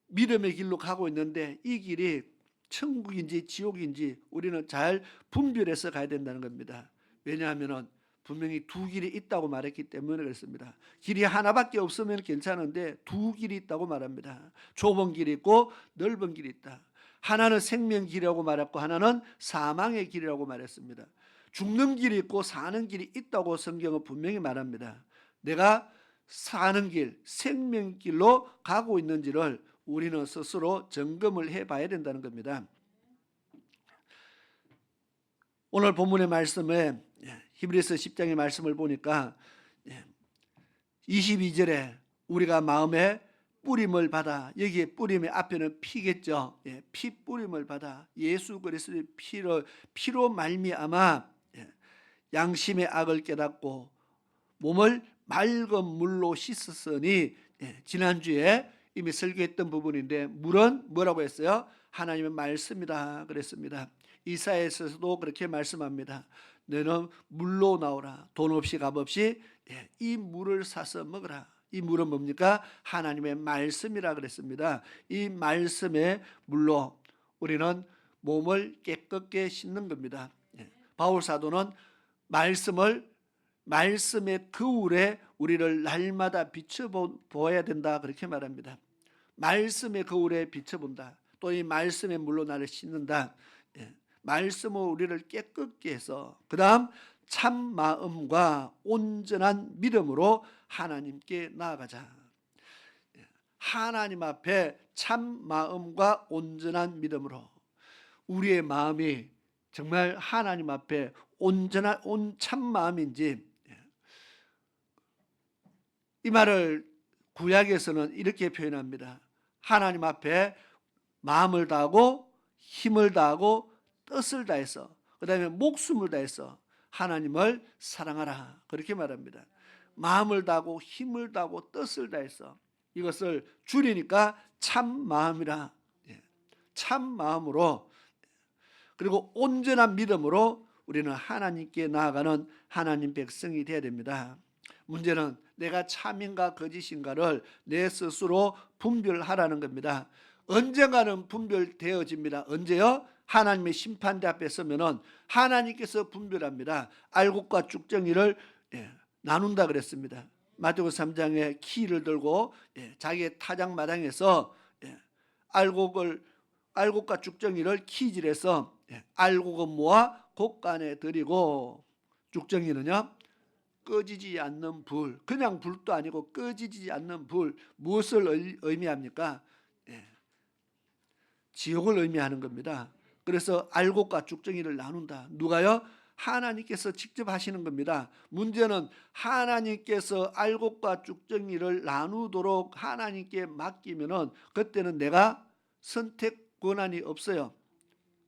믿음의 길로 가고 있는데 이 길이 천국인지 지옥인지 우리는 잘 분별해서 가야 된다는 겁니다. 왜냐하면 분명히 두 길이 있다고 말했기 때문에 그렇습니다. 길이 하나밖에 없으면 괜찮은데 두 길이 있다고 말합니다. 좁은 길이 있고 넓은 길이 있다. 하나는 생명길이라고 말했고 하나는 사망의 길이라고 말했습니다. 죽는 길이 있고 사는 길이 있다고 성경은 분명히 말합니다. 내가 사는 길, 생명길로 가고 있는지를 우리는 스스로 점검을 해봐야 된다는 겁니다. 오늘 본문의 말씀에 히브리서 10장의 말씀을 보니까 22절에 우리가 마음에 뿌림을 받아, 여기에 뿌림의 앞에는 피겠죠. 피 뿌림을 받아 예수 그리스도의 피로 말미암아 양심의 악을 깨닫고 몸을 맑은 물로 씻었으니 지난주에 이미 설교했던 부분인데 물은 뭐라고 했어요? 하나님의 말씀이다 그랬습니다. 이사야에서도 그렇게 말씀합니다. 너는 물로 나오라. 돈 없이 값 없이 이 물을 사서 먹으라. 이 물은 뭡니까? 하나님의 말씀이라 그랬습니다. 이 말씀의 물로 우리는 몸을 깨끗게 씻는 겁니다. 바울 사도는 말씀의 거울에 우리를 날마다 비춰보아야 된다 그렇게 말합니다. 말씀의 거울에 비춰본다. 또 이 말씀의 물로 나를 씻는다. 말씀으로 우리를 깨끗게 해서 그 다음 참 마음과 온전한 믿음으로 하나님께 나아가자. 하나님 앞에 참 마음과 온전한 믿음으로 우리의 마음이 정말 하나님 앞에 온전한 참 마음인지, 이 말을 구약에서는 이렇게 표현합니다. 하나님 앞에 마음을 다하고 힘을 다하고 뜻을 다해서 그 다음에 목숨을 다해서 하나님을 사랑하라 그렇게 말합니다. 마음을 다하고 힘을 다하고 뜻을 다해서, 이것을 줄이니까 참 마음이라. 참 마음으로, 그리고 온전한 믿음으로 우리는 하나님께 나아가는 하나님 백성이 되어야 됩니다. 문제는 내가 참인가 거짓인가를 내 스스로 분별하라는 겁니다. 언젠가는 분별되어집니다. 언제요? 하나님의 심판대 앞에 서면은 하나님께서 분별합니다. 알곡과 쭉정이를 나눈다 그랬습니다. 마태복음 3장에 키를 들고 자기의 타작마당에서 알곡과 쭉정이를 키질해서 알곡은 모아 곡간에 들이고, 쭉정이는요 꺼지지 않는 불, 그냥 불도 아니고 꺼지지 않는 불. 무엇을 의미합니까? 지옥을 의미하는 겁니다. 그래서 알곡과 쭉정이를 나눈다. 누가요? 하나님께서 직접 하시는 겁니다. 문제는 하나님께서 알곡과 쭉정이를 나누도록 하나님께 맡기면은 그때는 내가 선택 권한이 없어요.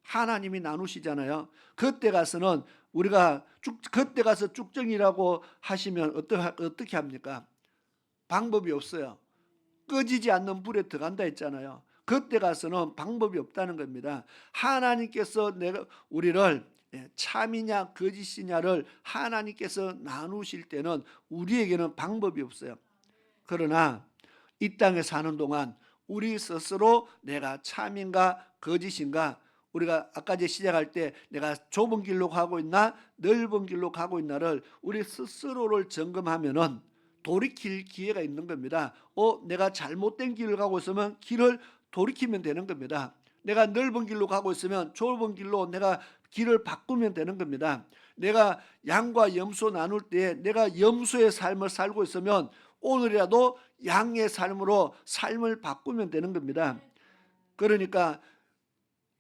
하나님이 나누시잖아요. 그때 가서는 우리가 그때 가서 쭉정이라고 하시면 어떻게 합니까? 방법이 없어요. 꺼지지 않는 불에 들어간다 했잖아요. 그때 가서는 방법이 없다는 겁니다. 하나님께서 우리를 참이냐 거짓이냐를 하나님께서 나누실 때는 우리에게는 방법이 없어요. 그러나 이 땅에 사는 동안 우리 스스로 내가 참인가 거짓인가, 우리가 아까 시작할 때 내가 좁은 길로 가고 있나 넓은 길로 가고 있나를 우리 스스로를 점검하면은 돌이킬 기회가 있는 겁니다. 내가 잘못된 길을 가고 있으면 길을 돌이키면 되는 겁니다. 내가 넓은 길로 가고 있으면 좁은 길로 내가 길을 바꾸면 되는 겁니다. 내가 양과 염소 나눌 때 내가 염소의 삶을 살고 있으면 오늘이라도 양의 삶으로 삶을 바꾸면 되는 겁니다. 그러니까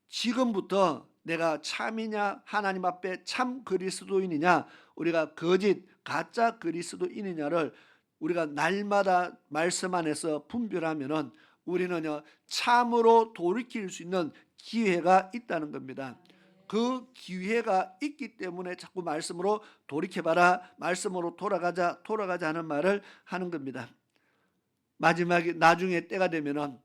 지금부터 내가 참이냐 하나님 앞에 참 그리스도인이냐 우리가 거짓 가짜 그리스도인이냐를 우리가 날마다 말씀 안에서 분별하면은 우리는요 참으로 돌이킬 수 있는 기회가 있다는 겁니다. 그 기회가 있기 때문에 자꾸 말씀으로 돌이켜봐라, 말씀으로 돌아가자 하는 말을 하는 겁니다. 마지막에 나중에 때가 되면은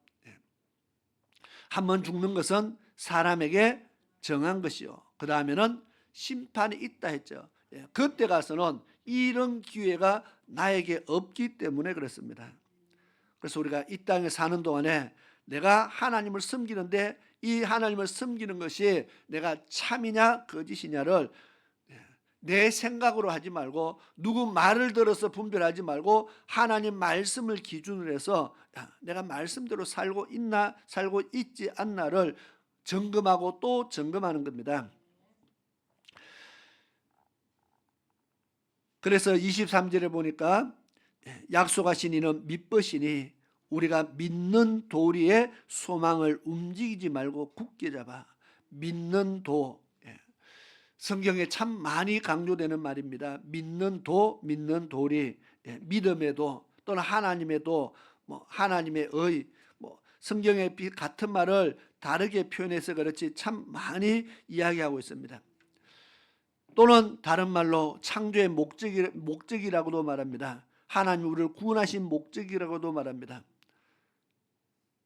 한번 죽는 것은 사람에게 정한 것이요, 그 다음에는 심판이 있다 했죠. 그때 가서는 이런 기회가 나에게 없기 때문에 그렇습니다. 그래서 우리가 이 땅에 사는 동안에 내가 하나님을 섬기는데 이 하나님을 섬기는 것이 내가 참이냐 거짓이냐를 내 생각으로 하지 말고 누구 말을 들어서 분별하지 말고 하나님 말씀을 기준으로 해서 내가 말씀대로 살고 있나 살고 있지 않나를 점검하고 또 점검하는 겁니다. 그래서 23절에 보니까 약속하신 이는 믿으시니 우리가 믿는 도리에 소망을 움직이지 말고 굳게 잡아. 믿는 도, 성경에 참 많이 강조되는 말입니다. 믿는 도, 믿는 도리, 믿음의 도 또는 하나님의 도, 하나님의 의, 성경에 같은 말을 다르게 표현해서 그렇지 참 많이 이야기하고 있습니다. 또는 다른 말로 창조의 목적이라고도 말합니다. 하나님 우리를 구원하신 목적이라고도 말합니다.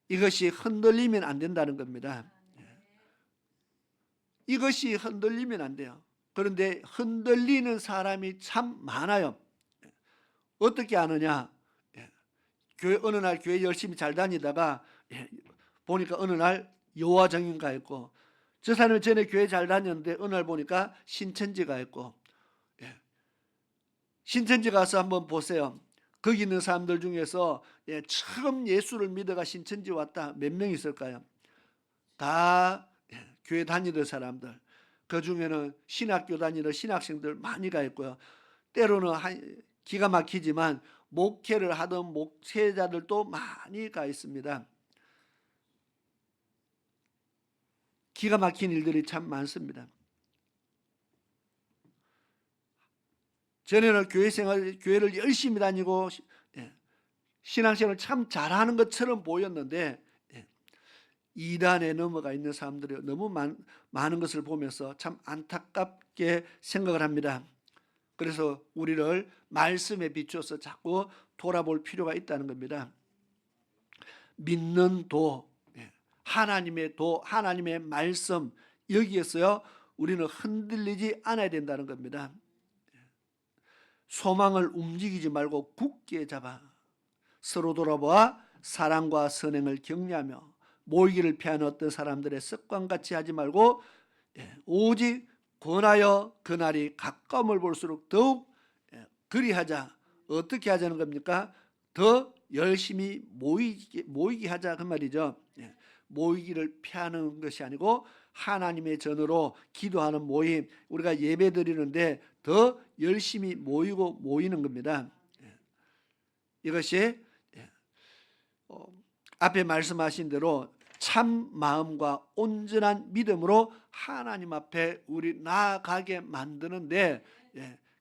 이것이 흔들리면 안 된다는 겁니다. 이것이 흔들리면 안 돼요. 그런데 흔들리는 사람이 참 많아요. 어떻게 아느냐? 어느 날 교회 열심히 잘 다니다가 보니까 어느 날 여호와 정인가 했고 저 사람이 전에 교회 잘 다녔는데 어느 날 보니까 신천지가 있고, 예. 신천지 가서 한번 보세요. 거기 있는 사람들 중에서 처음 예수를 믿어가 신천지 왔다 몇 명 있을까요? 다 교회 다니던 사람들. 그 중에는 신학교 다니는 신학생들 많이 가 있고요. 때로는 기가 막히지만 목회를 하던 목회자들도 많이 가 있습니다. 기가 막힌 일들이 참 많습니다. 전에는 교회를 열심히 다니고 신앙생활을 참 잘하는 것처럼 보였는데 이단에 넘어가 있는 사람들이 너무 많은 것을 보면서 참 안타깝게 생각을 합니다. 그래서 우리를 말씀에 비추어서 자꾸 돌아볼 필요가 있다는 겁니다. 믿는 도, 하나님의 도, 하나님의 말씀, 여기에서요 우리는 흔들리지 않아야 된다는 겁니다. 소망을 움직이지 말고 굳게 잡아 서로 돌아보아 사랑과 선행을 격려하며 모이기를 피하는 어떤 사람들의 습관같이 하지 말고 오직 권하여 그날이 가까움을 볼수록 더욱 그리하자. 어떻게 하자는 겁니까? 더 열심히 모이게 하자 그 말이죠. 모이기를 피하는 것이 아니고 하나님의 전으로 기도하는 모임, 우리가 예배 드리는데 더 열심히 모이는 겁니다. 이것이 앞에 말씀하신 대로 참 마음과 온전한 믿음으로 하나님 앞에 우리 나아가게 만드는데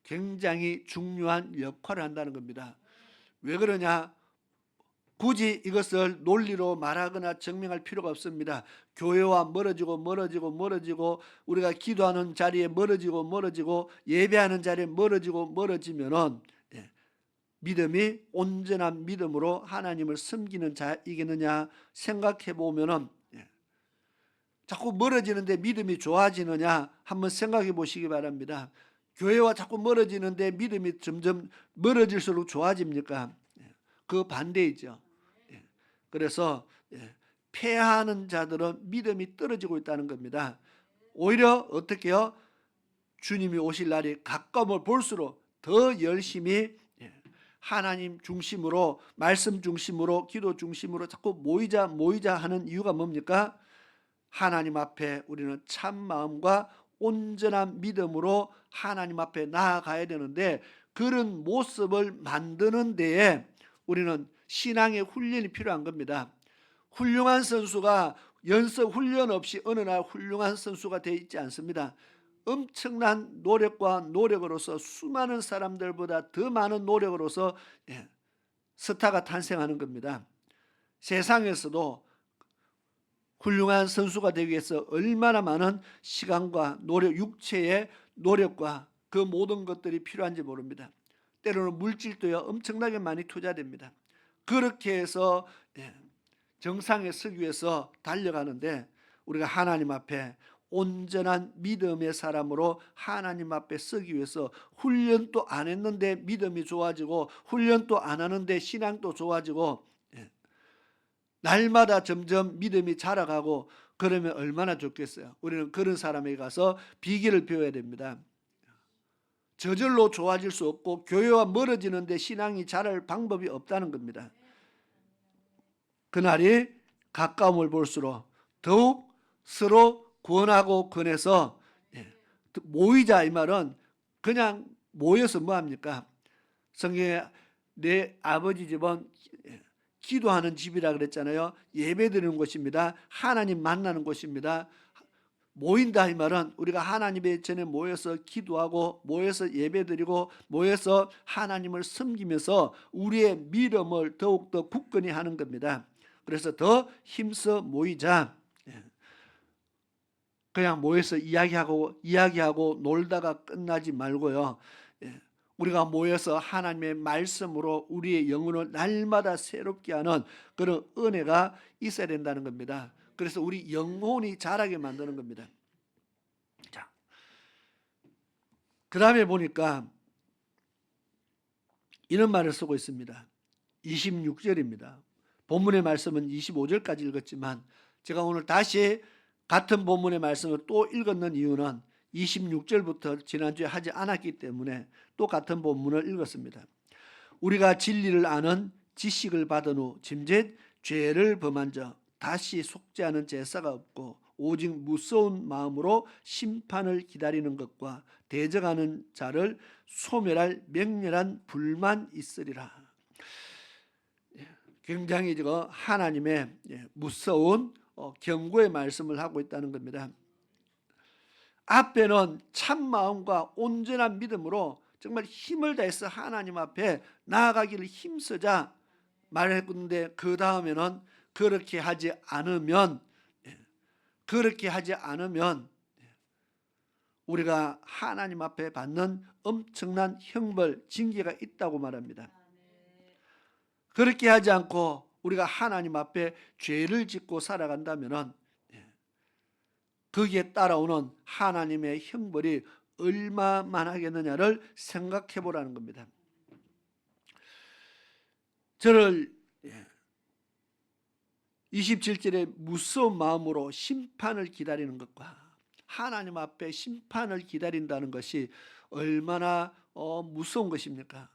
굉장히 중요한 역할을 한다는 겁니다. 왜 그러냐? 굳이 이것을 논리로 말하거나 증명할 필요가 없습니다. 교회와 멀어지고 우리가 기도하는 자리에 멀어지고 예배하는 자리에 멀어지면은 믿음이 온전한 믿음으로 하나님을 섬기는 자이겠느냐 생각해 보면은 자꾸 멀어지는데 믿음이 좋아지느냐 한번 생각해 보시기 바랍니다. 교회와 자꾸 멀어지는데 믿음이 점점 멀어질수록 좋아집니까? 그 반대이죠. 그래서 패하는 자들은 믿음이 떨어지고 있다는 겁니다. 오히려 어떻게요? 주님이 오실 날이 가까움을 볼수록 더 열심히 하나님 중심으로, 말씀 중심으로, 기도 중심으로 자꾸 모이자 하는 이유가 뭡니까? 하나님 앞에 우리는 참 마음과 온전한 믿음으로 하나님 앞에 나아가야 되는데 그런 모습을 만드는 데에 우리는 신앙의 훈련이 필요한 겁니다. 훌륭한 선수가 연습 훈련 없이 어느 날 훌륭한 선수가 되어 있지 않습니다. 엄청난 노력으로서 수많은 사람들보다 더 많은 노력으로서 스타가 탄생하는 겁니다. 세상에서도 훌륭한 선수가 되기 위해서 얼마나 많은 시간과 노력, 육체의 노력과 그 모든 것들이 필요한지 모릅니다. 때로는 물질도요 엄청나게 많이 투자됩니다. 그렇게 해서 정상에 서기 위해서 달려가는데 우리가 하나님 앞에 온전한 믿음의 사람으로 하나님 앞에 서기 위해서 훈련도 안 했는데 믿음이 좋아지고 훈련도 안 하는데 신앙도 좋아지고 날마다 점점 믿음이 자라가고 그러면 얼마나 좋겠어요. 우리는 그런 사람에게 가서 비결을 배워야 됩니다. 저절로 좋아질 수 없고 교회와 멀어지는데 신앙이 자랄 방법이 없다는 겁니다. 그날이 가까움을 볼수록 더욱 서로 구원하고 권해서 모이자 이 말은 그냥 모여서 뭐합니까? 성경에 내 아버지 집은 기도하는 집이라 그랬잖아요. 예배 드리는 곳입니다. 하나님 만나는 곳입니다. 모인다 이 말은 우리가 하나님의 전에 모여서 기도하고 모여서 예배드리고 모여서 하나님을 섬기면서 우리의 믿음을 더욱더 굳건히 하는 겁니다. 그래서 더 힘써 모이자. 그냥 모여서 이야기하고 놀다가 끝나지 말고요. 우리가 모여서 하나님의 말씀으로 우리의 영혼을 날마다 새롭게 하는 그런 은혜가 있어야 된다는 겁니다. 그래서 우리 영혼이 자라게 만드는 겁니다. 자, 그 다음에 보니까 이런 말을 쓰고 있습니다. 26절입니다. 본문의 말씀은 25절까지 읽었지만 제가 오늘 다시 같은 본문의 말씀을 또 읽었는 이유는 26절부터 지난주에 하지 않았기 때문에 또 같은 본문을 읽었습니다. 우리가 진리를 아는 지식을 받은 후 짐짓 죄를 범한 자 다시 속죄하는 제사가 없고 오직 무서운 마음으로 심판을 기다리는 것과 대적하는 자를 소멸할 맹렬한 불만 있으리라. 굉장히 하나님의 무서운 경고의 말씀을 하고 있다는 겁니다. 앞에는 참 마음과 온전한 믿음으로 정말 힘을 다해서 하나님 앞에 나아가기를 힘쓰자 말했는데, 그 다음에는 그렇게 하지 않으면 우리가 하나님 앞에 받는 엄청난 형벌, 징계가 있다고 말합니다. 그렇게 하지 않고 우리가 하나님 앞에 죄를 짓고 살아간다면 거기에 따라오는 하나님의 형벌이 얼마만하겠느냐를 생각해 보라는 겁니다. 저를 27절에 무서운 마음으로 심판을 기다리는 것과 하나님 앞에 심판을 기다린다는 것이 얼마나 무서운 것입니까?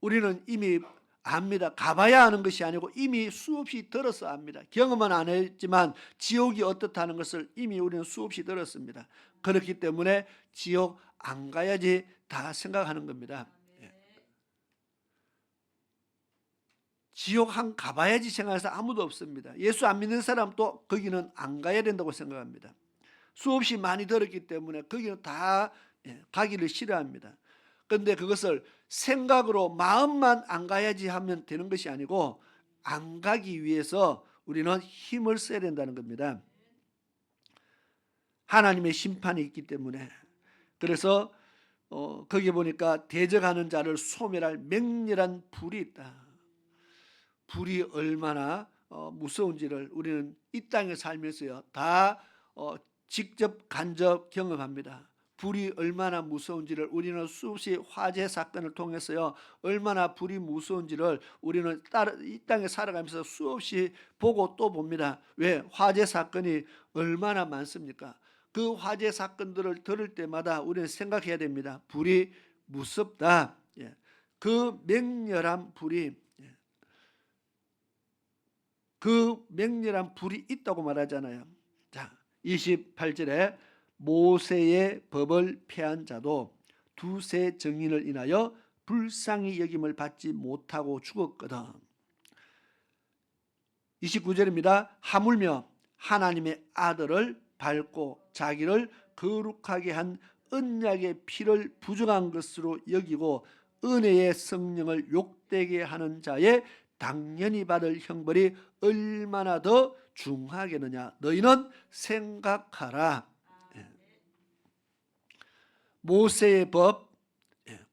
우리는 이미 압니다. 가봐야 하는 것이 아니고 이미 수없이 들어서 압니다. 경험은 안 했지만 지옥이 어떻다는 것을 이미 우리는 수없이 들었습니다. 그렇기 때문에 지옥 안 가야지 다 생각하는 겁니다. 지옥 한 가봐야지 생각해서 아무도 없습니다. 예수 안 믿는 사람도 거기는 안 가야 된다고 생각합니다. 수없이 많이 들었기 때문에 거기는 다 가기를 싫어합니다. 그런데 그것을 생각으로 마음만 안 가야지 하면 되는 것이 아니고 안 가기 위해서 우리는 힘을 써야 된다는 겁니다. 하나님의 심판이 있기 때문에. 그래서 거기 보니까 대적하는 자를 소멸할 맹렬한 불이 있다. 불이 얼마나 무서운지를 우리는 이 땅에 살면서요 다 직접 간접 경험합니다. 불이 얼마나 무서운지를 우리는 수없이 화재 사건을 통해서요 얼마나 불이 무서운지를 우리는 이 땅에 살아가면서 수없이 보고 또 봅니다. 왜? 화재 사건이 얼마나 많습니까? 그 화재 사건들을 들을 때마다 우리는 생각해야 됩니다. 불이 무섭다. 그 맹렬한 불이 있다고 말하잖아요. 자, 28절에 모세의 법을 폐한 자도 두세 증인을 인하여 불쌍히 여김을 받지 못하고 죽었거든. 29절입니다. 하물며 하나님의 아들을 밟고 자기를 거룩하게 한 언약의 피를 부정한 것으로 여기고 은혜의 성령을 욕되게 하는 자의 당연히 받을 형벌이 얼마나 더 중하겠느냐. 너희는 생각하라. 모세의 법,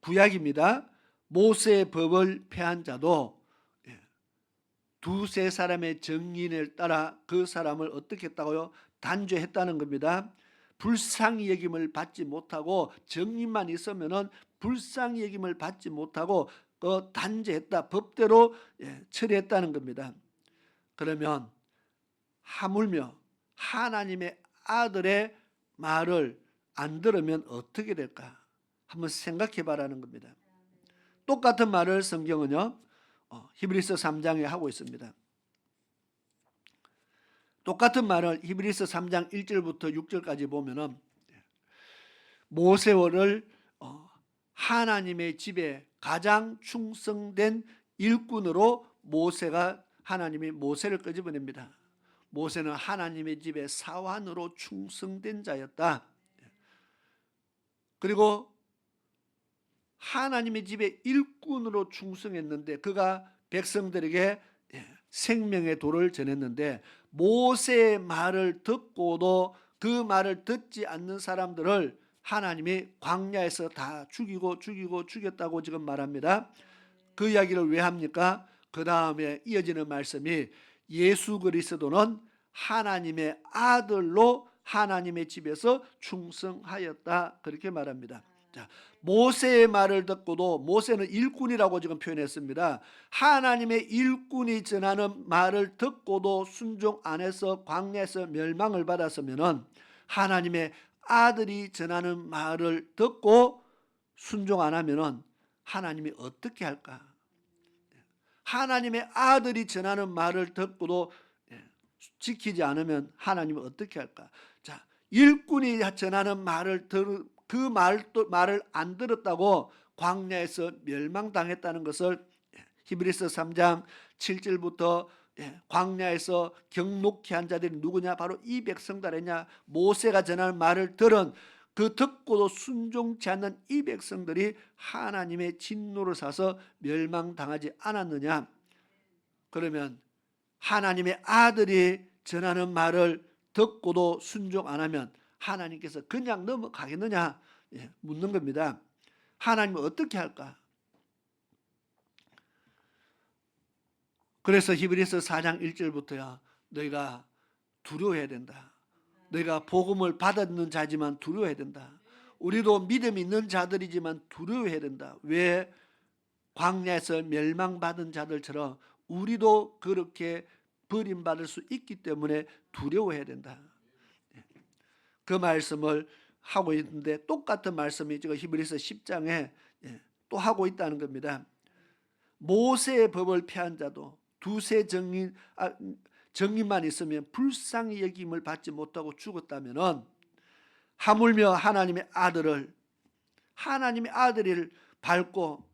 구약입니다. 모세의 법을 폐한 자도 두세 사람의 증인을 따라 그 사람을 어떻게 했다고요? 단죄했다는 겁니다. 불쌍히 여김을 받지 못하고 증인만 있으면은 불쌍히 여김을 받지 못하고 단죄했다. 법대로 처리했다는 겁니다. 그러면 하물며 하나님의 아들의 말을 안 들으면 어떻게 될까? 한번 생각해 봐라는 겁니다. 똑같은 말을 성경은요 히브리서 3장에 하고 있습니다. 똑같은 말을 히브리서 3장 1절부터 6절까지 보면은 모세를 하나님의 집에 가장 충성된 일꾼으로 하나님이 모세를 끄집어냅니다. 모세는 하나님의 집에 사환으로 충성된 자였다. 그리고 하나님의 집에 일꾼으로 충성했는데 그가 백성들에게 생명의 도를 전했는데 모세의 말을 듣고도 그 말을 듣지 않는 사람들을 하나님이 광야에서 다 죽였다고 지금 말합니다. 그 이야기를 왜 합니까? 그 다음에 이어지는 말씀이 예수 그리스도는 하나님의 아들로 하나님의 집에서 충성하였다. 그렇게 말합니다. 자, 모세의 말을 듣고도, 모세는 일꾼이라고 지금 표현했습니다. 하나님의 일꾼이 전하는 말을 듣고도 순종 안 해서 광야에서 멸망을 받았으면은, 하나님의 아들이 전하는 말을 듣고 순종 안 하면은 하나님이 어떻게 할까? 하나님의 아들이 전하는 말을 듣고도 지키지 않으면 하나님은 어떻게 할까? 자, 일꾼이 전하는 말을 그 말을 안 들었다고 광야에서 멸망당했다는 것을 히브리서 3장 7절부터 광야에서 경록히 한 자들이 누구냐? 바로 이 백성들 아니냐? 모세가 전하는 말을 들은, 그 듣고도 순종치 않는 이 백성들이 하나님의 진노를 사서 멸망당하지 않았느냐? 그러면 하나님의 아들이 전하는 말을 듣고도 순종 안 하면 하나님께서 그냥 넘어가겠느냐? 묻는 겁니다. 하나님은 어떻게 할까? 그래서 히브리서 4장 1절부터야 너희가 두려워해야 된다. 너희가 복음을 받았는 자지만 두려워해야 된다. 우리도 믿음 있는 자들이지만 두려워해야 된다. 왜? 광야에서 멸망받은 자들처럼 우리도 그렇게 버림받을 수 있기 때문에 두려워해야 된다. 그 말씀을 하고 있는데, 똑같은 말씀이 지금 히브리서 10장에 또 하고 있다는 겁니다. 모세의 법을 폐한 자도 두세 증인만 있으면 불쌍히 여김을 받지 못하고 죽었다면은, 하물며 하나님의 아들을 밟고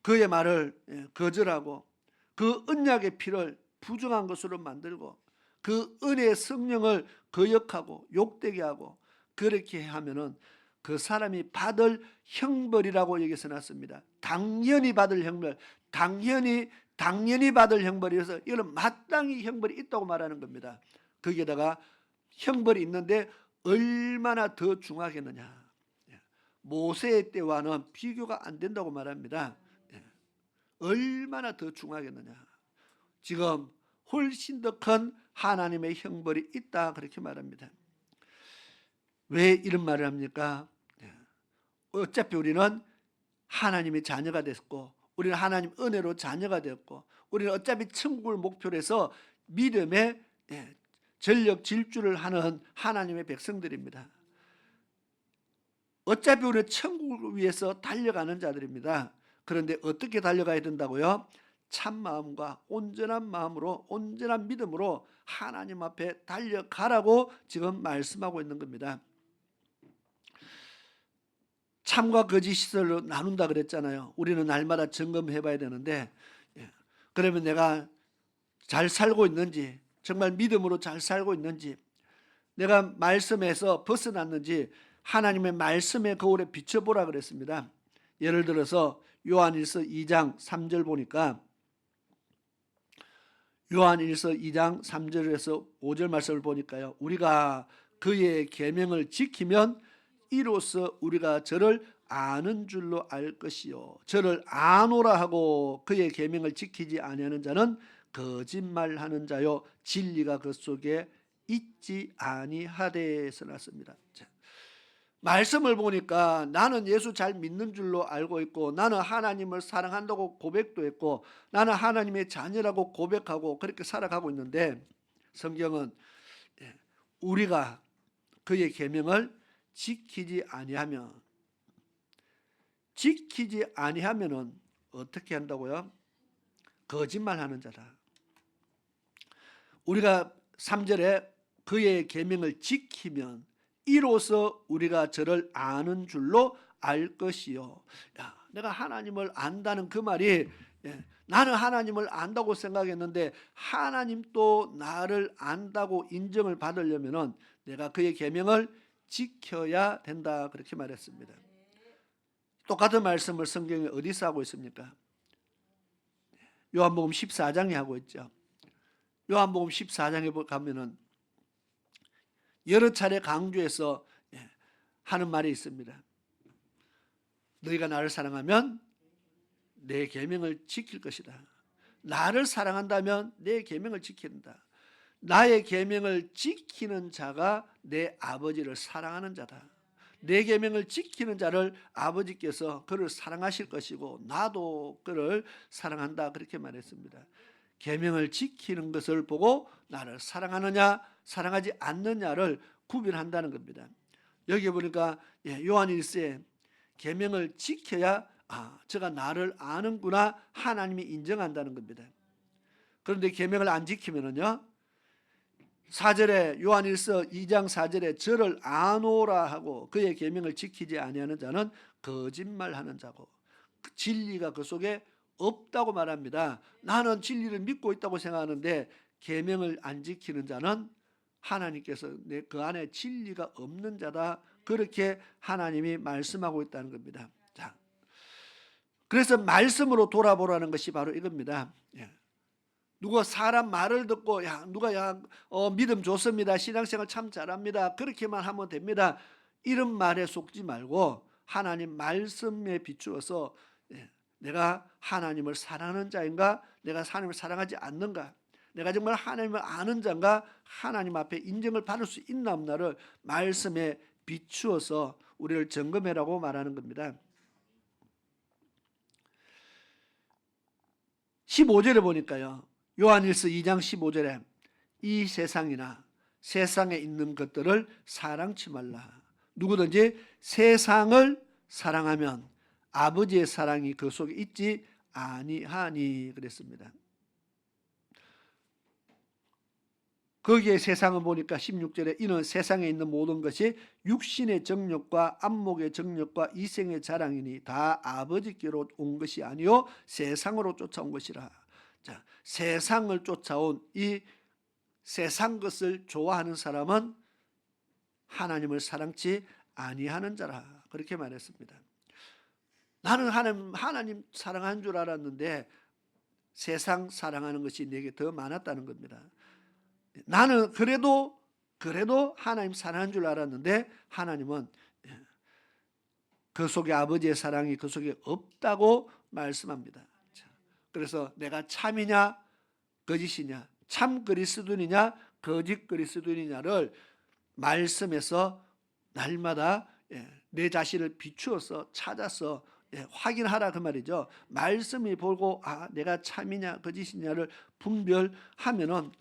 그의 말을 거절하고 그 언약의 피를 부정한 것으로 만들고 그 은혜의 성령을 거역하고 욕되게 하고 그렇게 하면은 그 사람이 받을 형벌이라고 여기서 놨습니다. 당연히 받을 형벌, 당연히 받을 형벌이어서 이거는 마땅히 형벌이 있다고 말하는 겁니다. 거기에다가 형벌이 있는데 얼마나 더 중하겠느냐. 모세의 때와는 비교가 안 된다고 말합니다. 얼마나 더 중하겠느냐. 지금 훨씬 더 큰 하나님의 형벌이 있다, 그렇게 말합니다. 왜 이런 말을 합니까? 어차피 우리는 하나님의 자녀가 됐고, 우리는 하나님 은혜로 자녀가 되었고, 우리는 어차피 천국을 목표로 해서 믿음의 전력 질주를 하는 하나님의 백성들입니다. 어차피 우리는 천국을 위해서 달려가는 자들입니다. 그런데 어떻게 달려가야 된다고요? 참 마음과 온전한 마음으로, 온전한 믿음으로 하나님 앞에 달려가라고 지금 말씀하고 있는 겁니다. 참과 거짓을 나눈다 그랬잖아요. 우리는 날마다 점검해 봐야 되는데, 그러면 내가 잘 살고 있는지, 정말 믿음으로 잘 살고 있는지, 내가 말씀에서 벗어났는지 하나님의 말씀의 거울에 비춰보라 그랬습니다. 예를 들어서 요한일서 2장 3절 보니까, 요한일서 2장 3절에서 5절 말씀을 보니까요, 우리가 그의 계명을 지키면 이로써 우리가 저를 아는 줄로 알 것이요, 저를 아노라 하고 그의 계명을 지키지 아니하는 자는 거짓말하는 자요, 진리가 그 속에 있지 아니하되 써놨습니다. 말씀을 보니까 나는 예수 잘 믿는 줄로 알고 있고, 나는 하나님을 사랑한다고 고백도 했고, 나는 하나님의 자녀라고 고백하고 그렇게 살아가고 있는데, 성경은 우리가 그의 계명을 지키지 아니하면은 어떻게 한다고요? 거짓말하는 자다. 우리가 3절에 그의 계명을 지키면 이로써 우리가 저를 아는 줄로 알 것이요. 야, 내가 하나님을 안다는 그 말이, 나는 하나님을 안다고 생각했는데 하나님도 나를 안다고 인정을 받으려면은 내가 그의 계명을 지켜야 된다, 그렇게 말했습니다. 똑같은 말씀을 성경에 어디서 하고 있습니까? 요한복음 14장에 하고 있죠. 요한복음 14장에 가면은 여러 차례 강조해서 하는 말이 있습니다. 너희가 나를 사랑하면 내 계명을 지킬 것이다. 나를 사랑한다면 내 계명을 지킨다. 나의 계명을 지키는 자가 내 아버지를 사랑하는 자다. 내 계명을 지키는 자를 아버지께서 그를 사랑하실 것이고 나도 그를 사랑한다 그렇게 말했습니다. 계명을 지키는 것을 보고 나를 사랑하느냐 사랑하지 않느냐를 구별한다는 겁니다. 여기 보니까 요한일서에 계명을 지켜야 저가 나를 아는구나 하나님이 인정한다는 겁니다. 그런데 계명을 안 지키면은요 4절에 요한일서 2장 4절에 저를 아노라 하고 그의 계명을 지키지 아니하는 자는 거짓말하는 자고 진리가 그 속에 없다고 말합니다. 나는 진리를 믿고 있다고 생각하는데 계명을 안 지키는 자는 하나님께서 그 안에 진리가 없는 자다 그렇게 하나님이 말씀하고 있다는 겁니다. 자, 그래서 말씀으로 돌아보라는 것이 바로 이겁니다. 누가 사람 말을 듣고 누가 믿음 좋습니다. 신앙생활 참 잘합니다. 그렇게만 하면 됩니다. 이런 말에 속지 말고 하나님 말씀에 비추어서 내가 하나님을 사랑하는 자인가 내가 하나님을 사랑하지 않는가 내가 정말 하나님을 아는 자인가 하나님 앞에 인정을 받을 수 있나 없나를 말씀에 비추어서 우리를 점검해라고 말하는 겁니다. 15절에 보니까요. 요한일서 2장 15절에 이 세상이나 세상에 있는 것들을 사랑치 말라. 누구든지 세상을 사랑하면 아버지의 사랑이 그 속에 있지 아니하니 그랬습니다. 거기에 세상을 보니까 16절에 이는 세상에 있는 모든 것이 육신의 정욕과 안목의 정욕과 이생의 자랑이니 다 아버지께로 온 것이 아니요 세상으로 쫓아온 것이라. 자, 세상을 쫓아온 이 세상 것을 좋아하는 사람은 하나님을 사랑치 아니하는 자라 그렇게 말했습니다. 나는 하나님 사랑하는 줄 알았는데 세상 사랑하는 것이 내게 더 많았다는 겁니다. 나는 그래도 하나님 사랑하는 줄 알았는데 하나님은 그 속에 아버지의 사랑이 그 속에 없다고 말씀합니다. 그래서 내가 참이냐 거짓이냐 참 그리스도이냐 거짓 그리스도이냐를 말씀에서 날마다 내 자신을 비추어서 찾아서 확인하라 그 말이죠. 말씀이 보고 내가 참이냐 거짓이냐를 분별하면은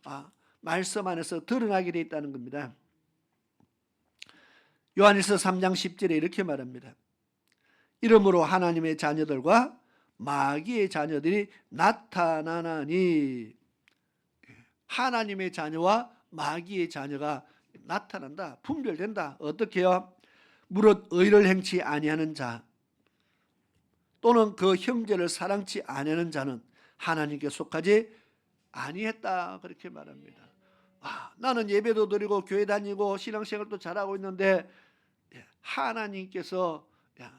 말씀 안에서 드러나게 되어 있다는 겁니다. 요한일서 3장 10절에 이렇게 말합니다. 이러므로 하나님의 자녀들과 마귀의 자녀들이 나타나나니 하나님의 자녀와 마귀의 자녀가 나타난다. 분별된다. 어떻게요? 무릇 의를 행치 아니하는 자 또는 그 형제를 사랑치 아니하는 자는 하나님께 속하지 아니했다 그렇게 말합니다. 나는 예배도 드리고 교회 다니고 신앙생활도 잘하고 있는데 하나님께서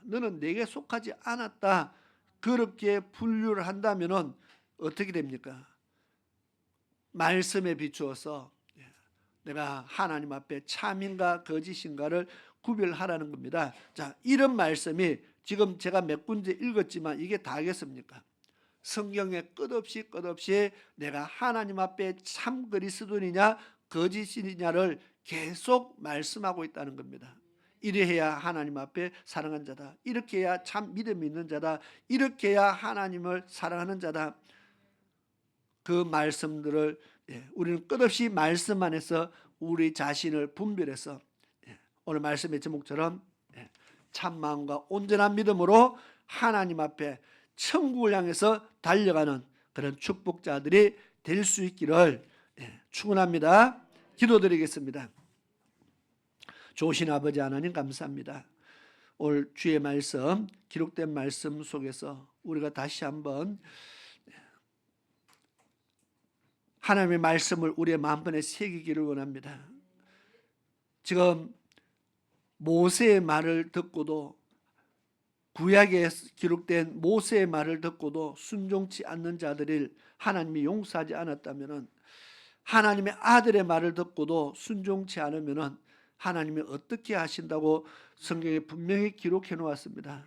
너는 내게 속하지 않았다 그렇게 분류를 한다면은 어떻게 됩니까? 말씀에 비추어서 내가 하나님 앞에 참인가 거짓인가를 구별하라는 겁니다. 자, 이런 말씀이 지금 제가 몇 군데 읽었지만 이게 다겠습니까? 성경에 끝없이 내가 하나님 앞에 참 그리스도이냐 거짓이냐를 계속 말씀하고 있다는 겁니다. 이래야 하나님 앞에 사랑하는 자다. 이렇게 해야 참 믿음이 있는 자다. 이렇게 해야 하나님을 사랑하는 자다. 그 말씀들을 우리는 끝없이 말씀 안에서 우리 자신을 분별해서 오늘 말씀의 제목처럼 참 마음과 온전한 믿음으로 하나님 앞에 천국을 향해서 달려가는 그런 축복자들이 될 수 있기를 축원합니다. 기도드리겠습니다. 좋으신 아버지 하나님 감사합니다. 오늘 주의 말씀 기록된 말씀 속에서 우리가 다시 한번 하나님의 말씀을 우리의 마음판에 새기기를 원합니다. 지금 모세의 말을 듣고도 구약에 기록된 모세의 말을 듣고도 순종치 않는 자들을 하나님이 용서하지 않았다면 하나님의 아들의 말을 듣고도 순종치 않으면 하나님이 어떻게 하신다고 성경에 분명히 기록해 놓았습니다.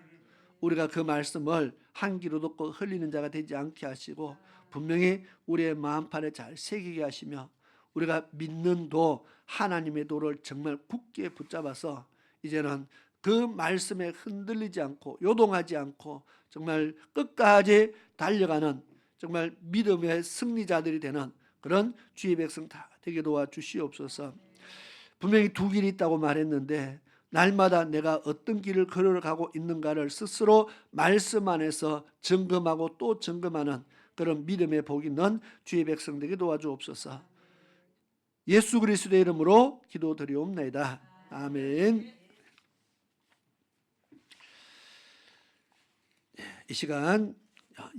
우리가 그 말씀을 한 귀로 듣고 흘리는 자가 되지 않게 하시고 분명히 우리의 마음판에 잘 새기게 하시며 우리가 믿는 도 하나님의 도를 정말 굳게 붙잡아서 이제는 그 말씀에 흔들리지 않고 요동하지 않고 정말 끝까지 달려가는 정말 믿음의 승리자들이 되는 그런 주의 백성 다 되게 도와주시옵소서. 분명히 두 길이 있다고 말했는데 날마다 내가 어떤 길을 걸어가고 있는가를 스스로 말씀 안에서 점검하고 또 점검하는 그런 믿음의 복이 있는 주의 백성 되게 도와주옵소서. 예수 그리스도의 이름으로 기도드리옵나이다. 아멘. 이 시간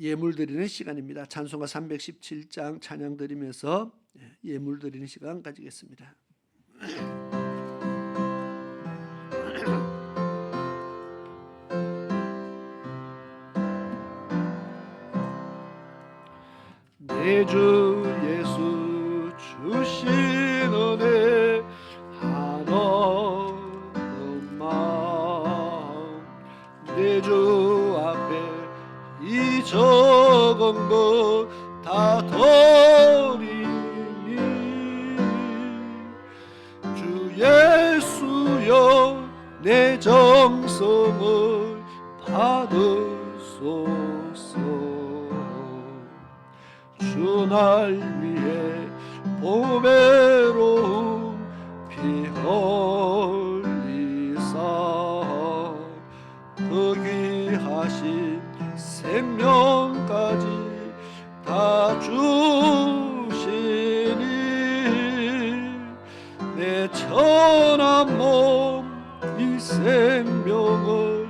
예물 드리는 시간입니다. 찬송가 317장 찬양 드리면서 예물 드리는 시간 가지겠습니다. 내 주 예수 주신 은혜 한없는 마음 내 주 앞에 이 적은 것 다 드리니 주 예수여 내 정성을 받으소서. 주 날 위해 보배로운 피 흘리사 그 귀하신 생명까지 다 주시니 내 천한 몸 이 생명을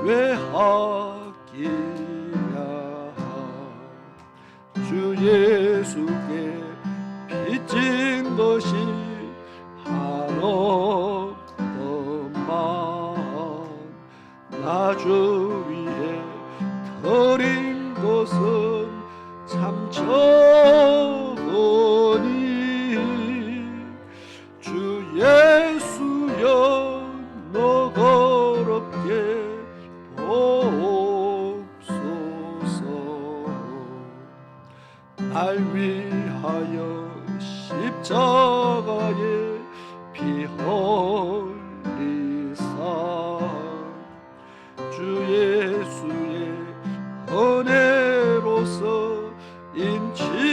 왜 아끼랴. 주 예수께 빚진 것이 한없더만 나 주 위해 드린 것은 참 적으니 주 예수여 너그럽게 보옵소서. 날 위하여 십자가에 피 흘리사 주 예수의 은혜로서 인치시고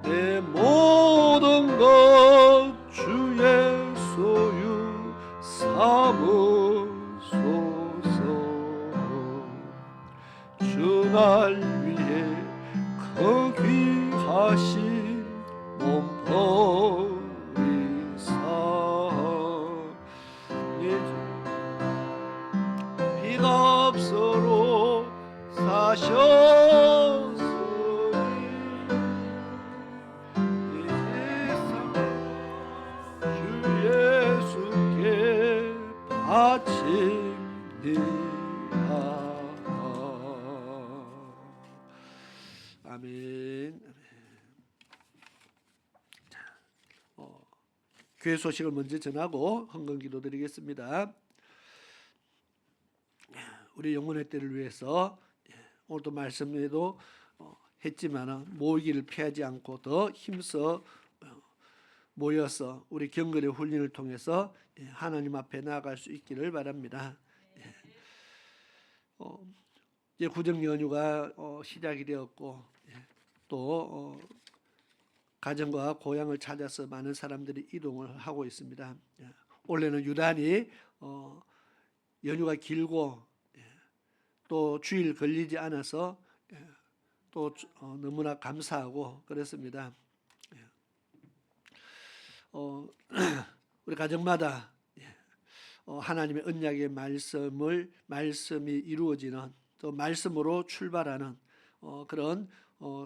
내 모든 것 주의 소유 삼으소서. 주 날 위해 그 귀하신 몸 버리사 피가 없어로 사셨으니 이 세상 주 예수께 바칩니다. 아멘. 교회 소식을 먼저 전하고 헌금기도 드리겠습니다. 우리 영혼의 때를 위해서 오늘도 말씀에도 했지만 모이기를 피하지 않고 더 힘써 모여서 우리 경건의 훈련을 통해서 하나님 앞에 나아갈 수 있기를 바랍니다. 이제 구정 연휴가 시작이 되었고 또 가정과 고향을 찾아서 많은 사람들이 이동을 하고 있습니다. 올해는 유난히 연휴가 길고 또 주일 걸리지 않아서 또 너무나 감사하고 그렇습니다. 우리 가정마다 하나님의 언약의 말씀이 이루어지는 또 말씀으로 출발하는 그런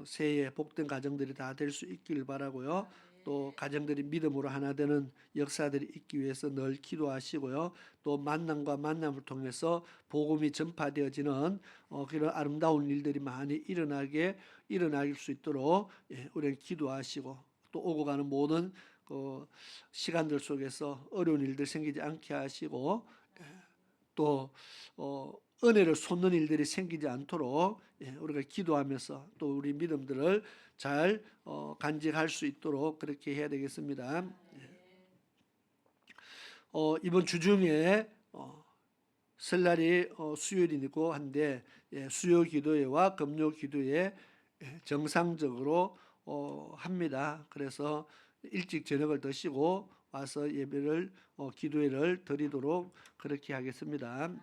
새해 복된 가정들이 다 될 수 있길 바라고요. 또 가정들이 믿음으로 하나 되는 역사들이 있기 위해서 늘 기도하시고요. 또 만남과 만남을 통해서 복음이 전파되어지는 그런 아름다운 일들이 많이 일어날 수 있도록 우리는 기도하시고 또 오고 가는 모든 시간들 속에서 어려운 일들 생기지 않게 하시고 또 은혜를 솟는 일들이 생기지 않도록 우리가 기도하면서 또 우리 믿음들을 잘 간직할 수 있도록 그렇게 해야 되겠습니다. 이번 주 중에 설날이 수요일이고 한데 수요 기도회와 금요 기도회 정상적으로 합니다. 그래서 일찍 저녁을 드시고 와서 예배를 기도회를 드리도록 그렇게 하겠습니다.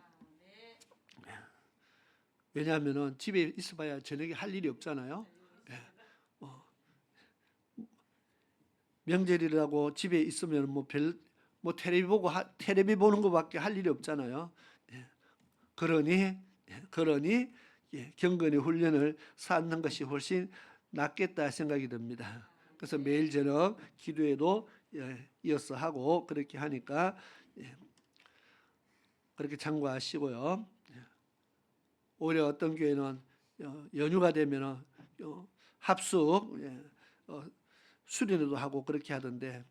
왜냐하면은 집에 있어봐야 저녁에 할 일이 없잖아요. 명절이라고 집에 있으면 뭐 텔레비 보는 것밖에 할 일이 없잖아요. 그러니 경건의 훈련을 쌓는 것이 훨씬 낫겠다 생각이 듭니다. 그래서 매일 저녁 기도에도 이어서 하고 그렇게 하니까 그렇게 참고하시고요. 오히려 어떤 교회는 연휴가 되면은 합숙 수련회도 하고 그렇게 하던데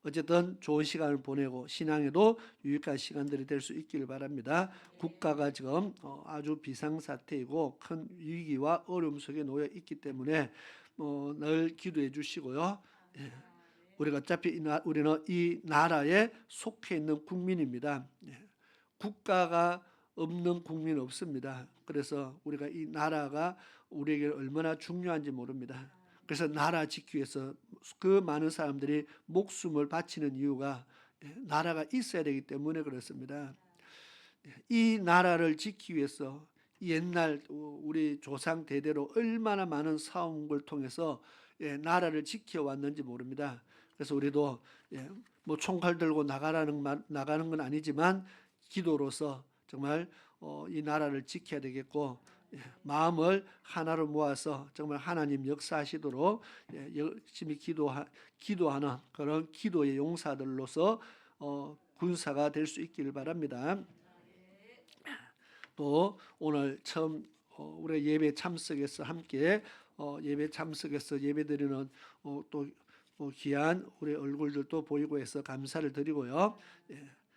어쨌든 좋은 시간을 보내고 신앙에도 유익한 시간들이 될 수 있기를 바랍니다. 국가가 지금 아주 비상사태이고 큰 위기와 어려움 속에 놓여 있기 때문에 늘 기도해 주시고요. 우리가 어차피 우리는 이 나라에 속해 있는 국민입니다. 국가가 없는 국민은 없습니다. 그래서 우리가 이 나라가 우리에게 얼마나 중요한지 모릅니다. 그래서 나라 지키기 위해서 그 많은 사람들이 목숨을 바치는 이유가 나라가 있어야 되기 때문에 그렇습니다. 이 나라를 지키기 위해서 옛날 우리 조상 대대로 얼마나 많은 싸움을 통해서 나라를 지켜왔는지 모릅니다. 그래서 우리도 뭐 총칼 들고 나가는 건 아니지만 기도로서 정말 이 나라를 지켜야 되겠고 마음을 하나로 모아서 정말 하나님 역사하시도록 열심히 기도하는 그런 기도의 용사들로서 군사가 될 수 있기를 바랍니다. 또 오늘 처음 우리가 예배 참석해서 함께 예배 참석해서 예배드리는 또 귀한 우리 얼굴들도 보이고 해서 감사를 드리고요.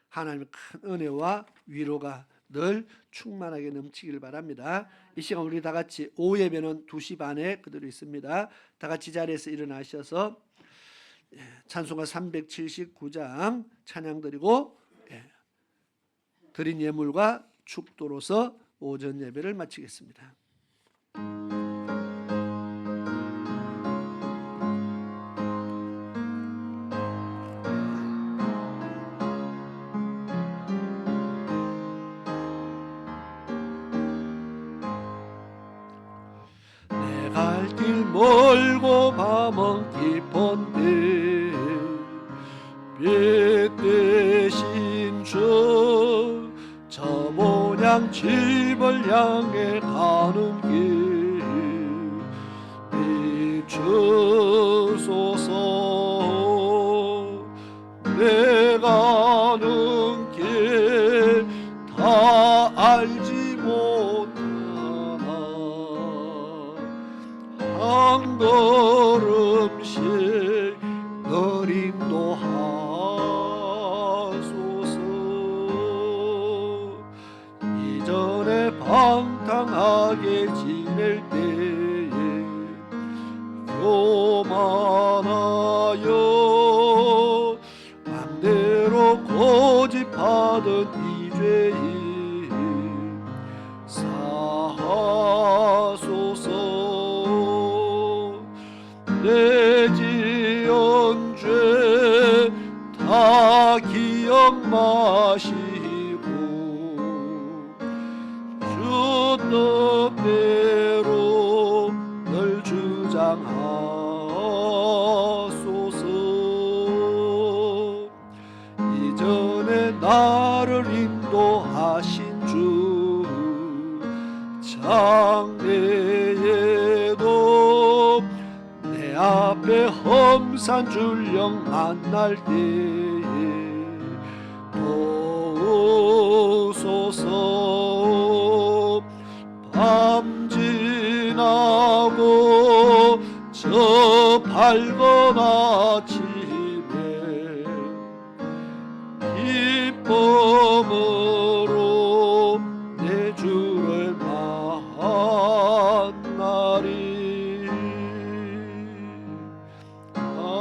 하나님의 큰 은혜와 위로가 늘 충만하게 넘치기를 바랍니다. 이 시간 우리 다 같이 오후 예배는 2시 반에 그대로 있습니다. 다 같이 자리에서 일어나셔서 찬송가 379장 찬양 드리고 드린 예물과 축도로서 오전 예배를 마치겠습니다. 갈 길 멀고 밤은 깊은데 빛 대신 저 모냥 집을 향해 가는 길 비추소서. 내 가는 길 다 알지 못하나 한 걸음씩 널 인도하소서. 이전에 방탕하게 지낼 때에 교만하여 맘대로 고집하던 이 죄인 사하소서. 내 지은 죄 다 기억 마시고 주 뜻대로 늘 주장하소서. 이전에 나를 인도하신 주 장래에도 내 앞에 험산 줄령 만날 때에 도우소서. 밤 지나고 저 밝은 아침에 기쁨으로 내 주를 만나리. 아멘.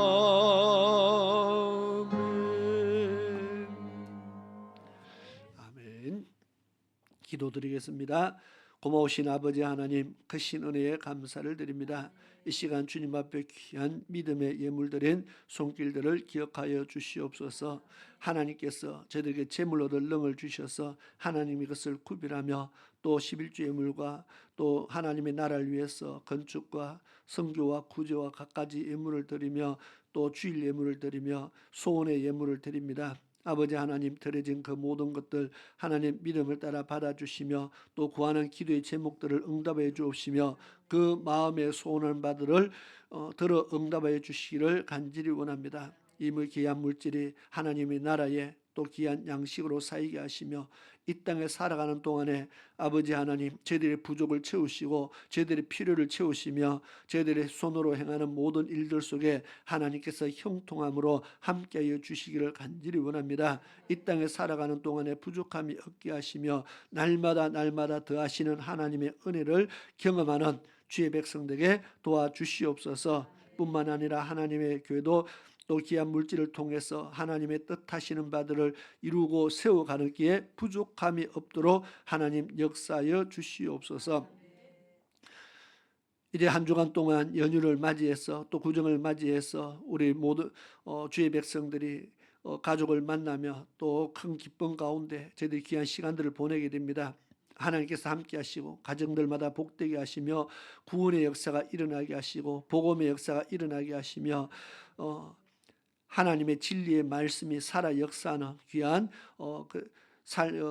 기도하겠습니다. 고마우신 아버지 하나님, 크신 은혜에 감사를 드립니다. 이 시간 주님 앞에 귀한 믿음의 예물들인 손길들을 기억하여 주시옵소서. 하나님께서 저들에게 재물 얻을 능을 주셔서 하나님이 그것을 구별하며 또 11조 예물과 또 하나님의 나라를 위해서 건축과 선교와 구제와 갖가지 예물을 드리며 또 주일 예물을 드리며 소원의 예물을 드립니다. 아버지 하나님, 드려진 그 모든 것들 하나님 믿음을 따라 받아주시며 또 구하는 기도의 제목들을 응답해 주옵시며 그 마음의 소원을 받으를 들어 응답해 주시기를 간절히 원합니다. 이 귀한 물질이 하나님의 나라에 또 귀한 양식으로 쌓이게 하시며 이 땅에 살아가는 동안에 아버지 하나님, 저희들의 부족을 채우시고 저희들의 필요를 채우시며 저희들의 손으로 행하는 모든 일들 속에 하나님께서 형통함으로 함께하여 주시기를 간절히 원합니다. 이 땅에 살아가는 동안에 부족함이 없게 하시며 날마다 더하시는 하나님의 은혜를 경험하는 주의 백성들에게 도와주시옵소서. 뿐만 아니라 하나님의 교회도 또 귀한 물질을 통해서 하나님의 뜻하시는 바들을 이루고 세워가는 기에 부족함이 없도록 하나님 역사하여 주시옵소서. 이제 한 주간 동안 연휴를 맞이해서 또 구정을 맞이해서 우리 모두 주의 백성들이 가족을 만나며 또 큰 기쁨 가운데 저희들이 귀한 시간들을 보내게 됩니다. 하나님께서 함께 하시고 가정들마다 복되게 하시며 구원의 역사가 일어나게 하시고 복음의 역사가 일어나게 하시며 하나님의 진리의 말씀이 살아 역사하는 귀한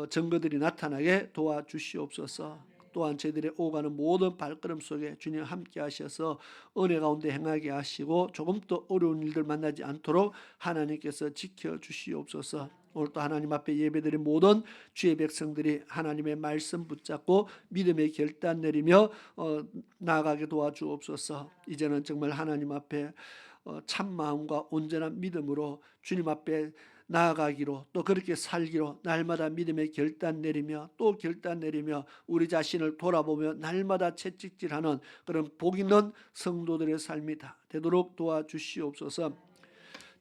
증거들이 나타나게 도와주시옵소서. 또한 저희들의 오가는 모든 발걸음 속에 주님 함께 하셔서 은혜 가운데 행하게 하시고 조금 더 어려운 일들 만나지 않도록 하나님께서 지켜주시옵소서. 오늘 또 하나님 앞에 예배드린 모든 주의 백성들이 하나님의 말씀 붙잡고 믿음의 결단 내리며 나아가게 도와주옵소서. 이제는 정말 하나님 앞에 참 마음과 온전한 믿음으로 주님 앞에 나아가기로 또 그렇게 살기로 날마다 믿음의 결단 내리며 또 결단 내리며 우리 자신을 돌아보며 날마다 채찍질하는 그런 복 있는 성도들의 삶이 다 되도록 도와주시옵소서.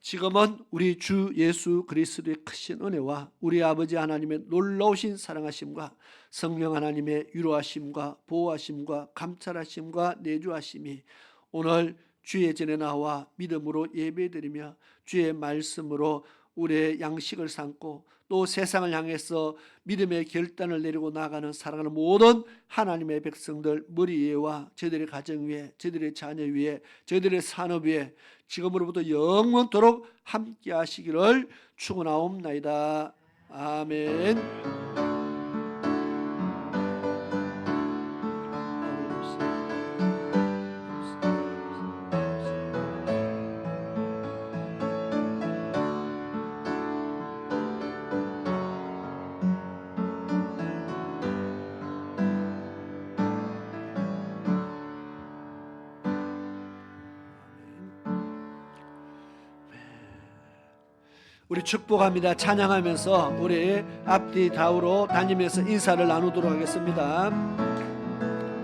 지금은 우리 주 예수 그리스도의 크신 은혜와 우리 아버지 하나님의 놀라우신 사랑하심과 성령 하나님의 위로하심과 보호하심과 감찰하심과 내주하심이 오늘 주의 전에 나와 믿음으로 예배드리며 주의 말씀으로 우리의 양식을 삼고 또 세상을 향해서 믿음의 결단을 내리고 나가는 사랑하는 모든 하나님의 백성들 머리 위에와 저희들의 가정 위에 저희들의 자녀 위에 저희들의 산업 위에 지금으로부터 영원토록 함께 하시기를 축원하옵나이다. 아멘. 우리 축복합니다. 찬양하면서 우리 앞뒤 좌우로 다니면서 인사를 나누도록 하겠습니다.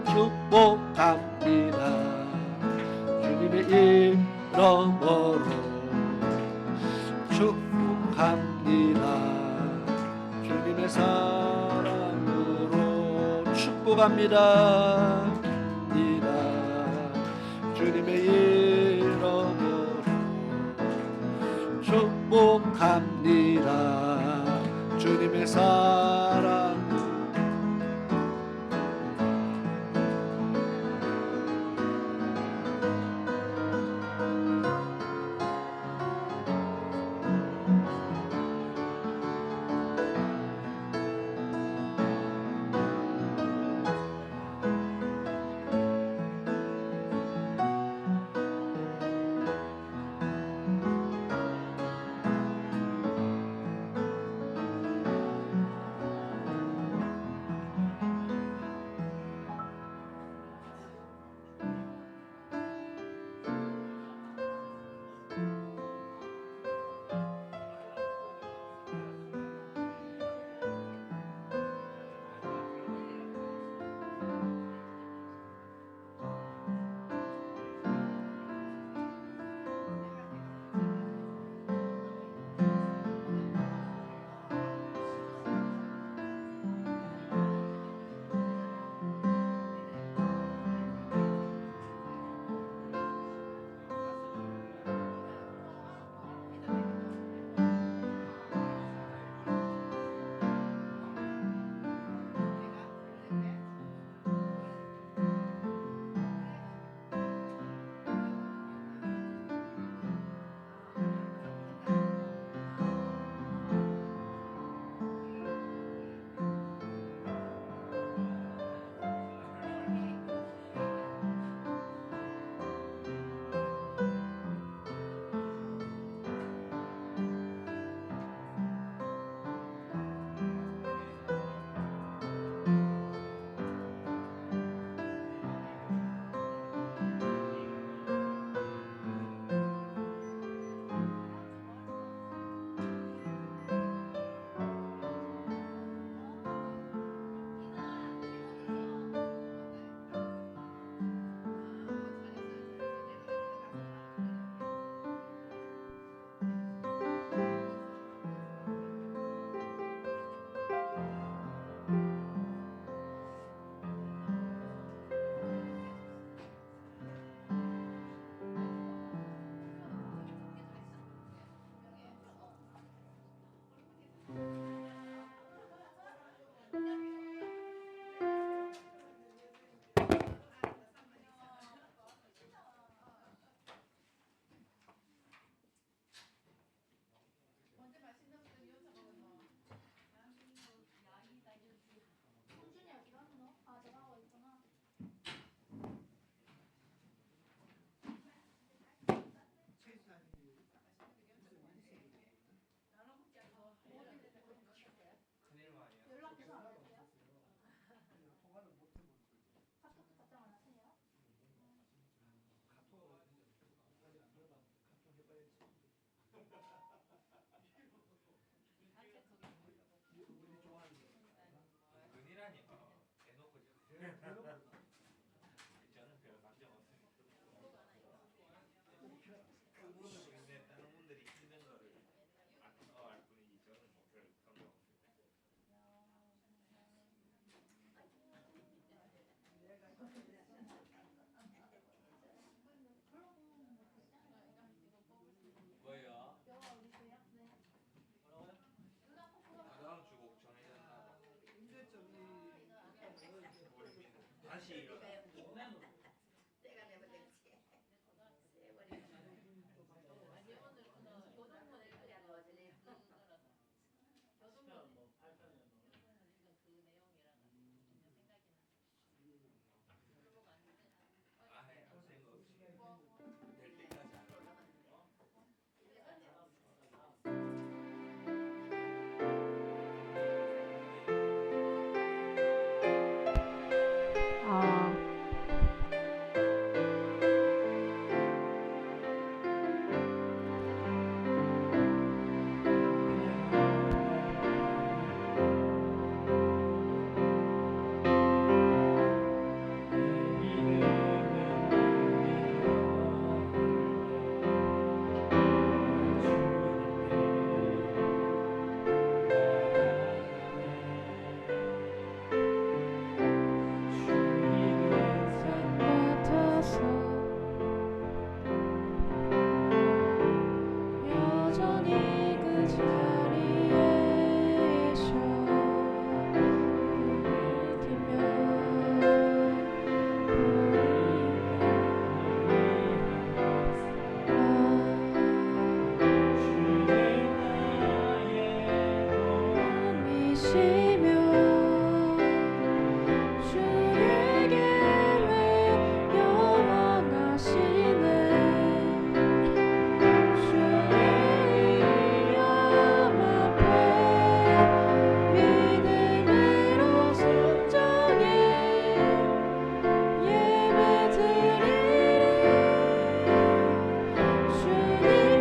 축복합니다. 주님의 이름으로 축복합니다. 주님의 사랑으로 축복합니다. 주님의 이름으로 축복합니다. 주님의 사랑 근데 다른 분들이 힘든 거를 알 뿐이지 저는 뭐별 감정 없습니다. 뭐예요? 다음 주곡 정해졌나? 다시 일어나. 아예 아무 생각 없이 될 때까지 안 해. 아, 산 같아서 여전히 그 자리에 계셔 이시며 주의 계획 영원하시네 주의 이름 앞에 믿음으로 순종해 예배드리리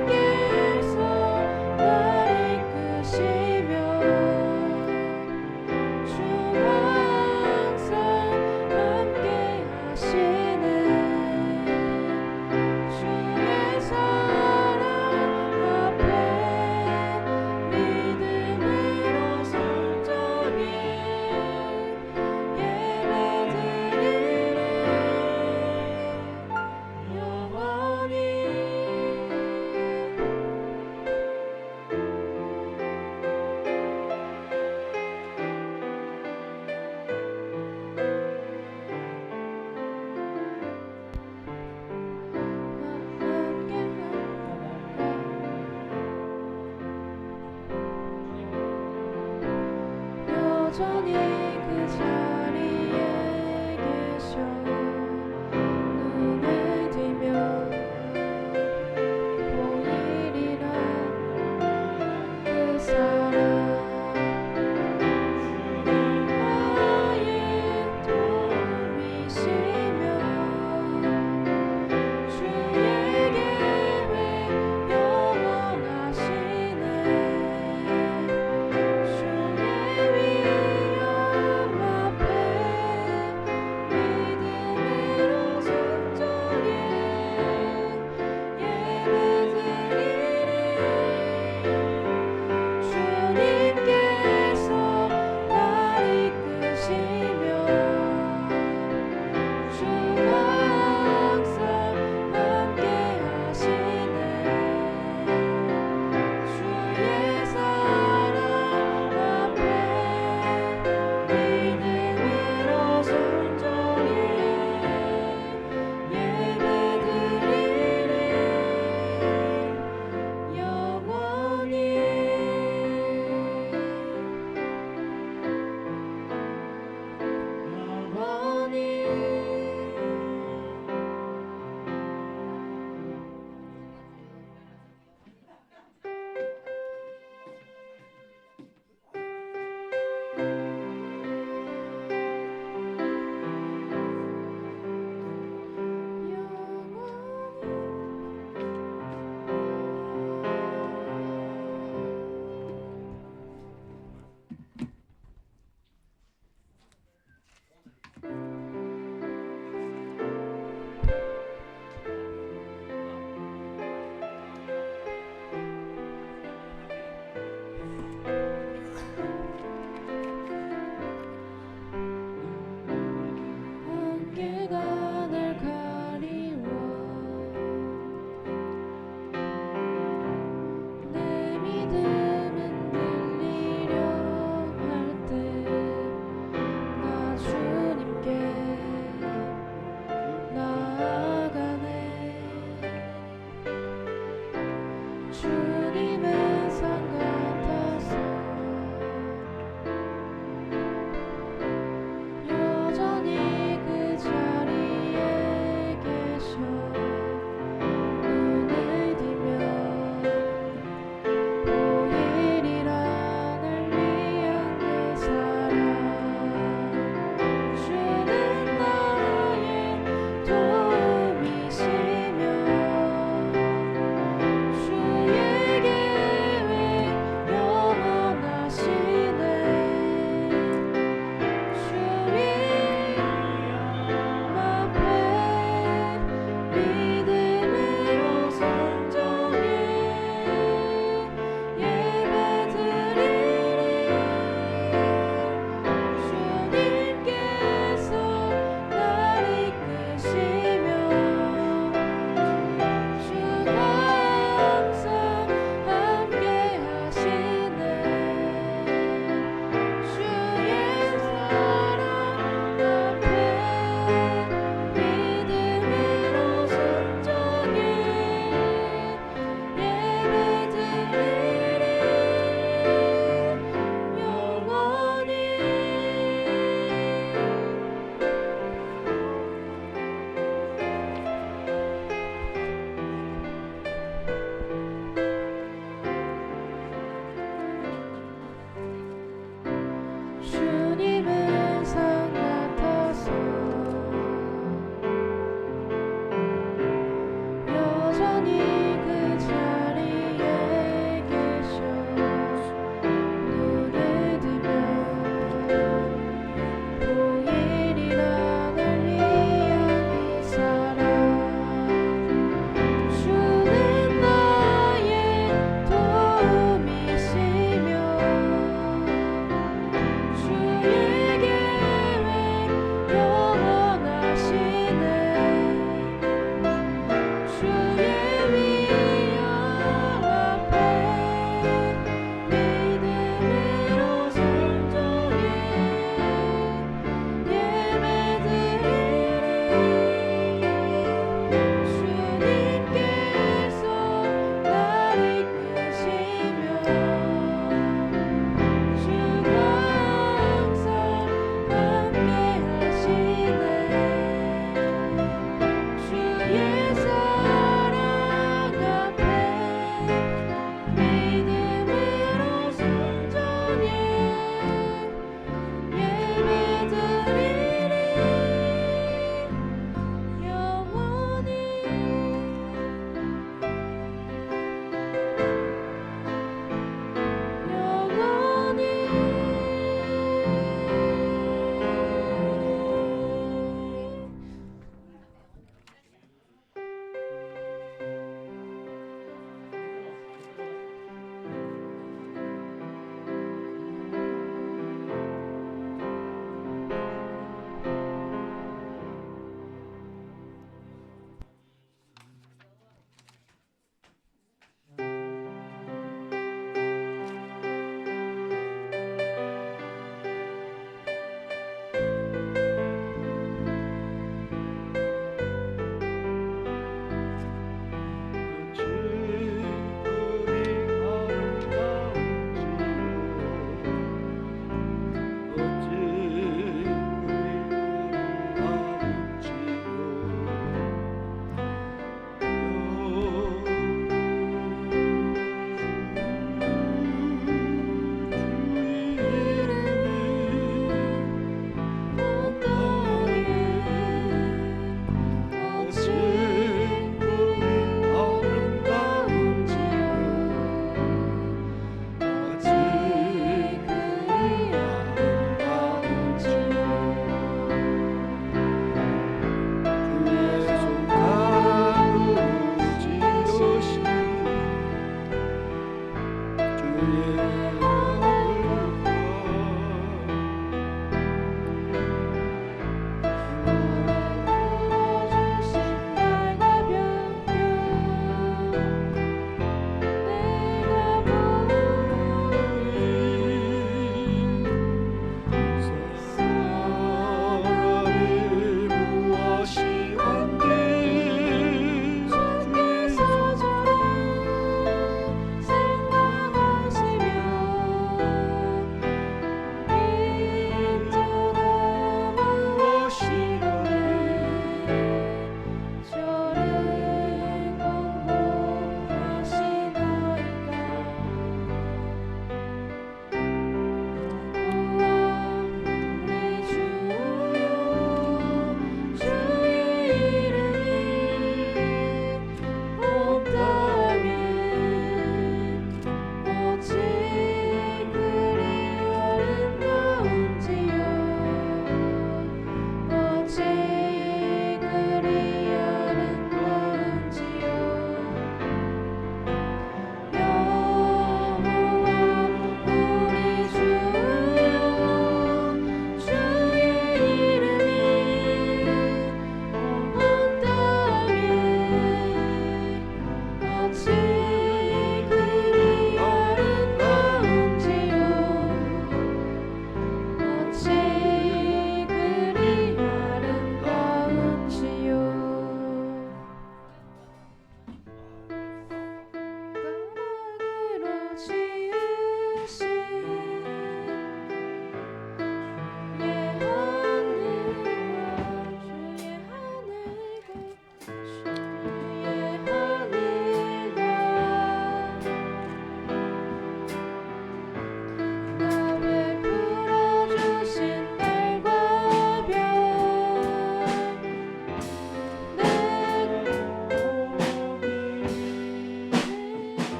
주님께서 날 이끄시며 주 항상 함께 하시네 주의 사랑 앞에 믿음으로 순종해 예배드리리 영원히 여전히 그 자리에 계셔 눈을 들면 보이리라 그 사랑 나의 도움이시며 주의 계획 영원하시네 주의 위엄 앞에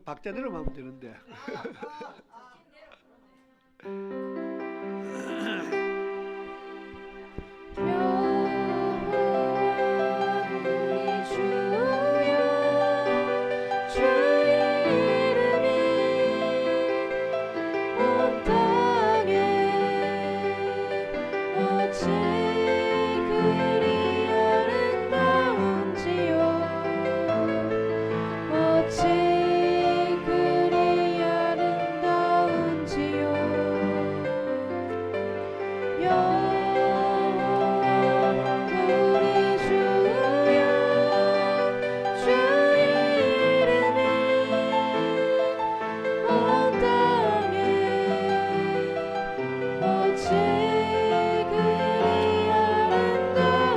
박자 내려가면 되는데. 우리 주여 주의 이름이 온 땅에 어찌 그리 아름다운지요 어찌 그리 아름다운지요 우리 주여 주의 이름이 온 땅에 어찌 그리 아름다운지요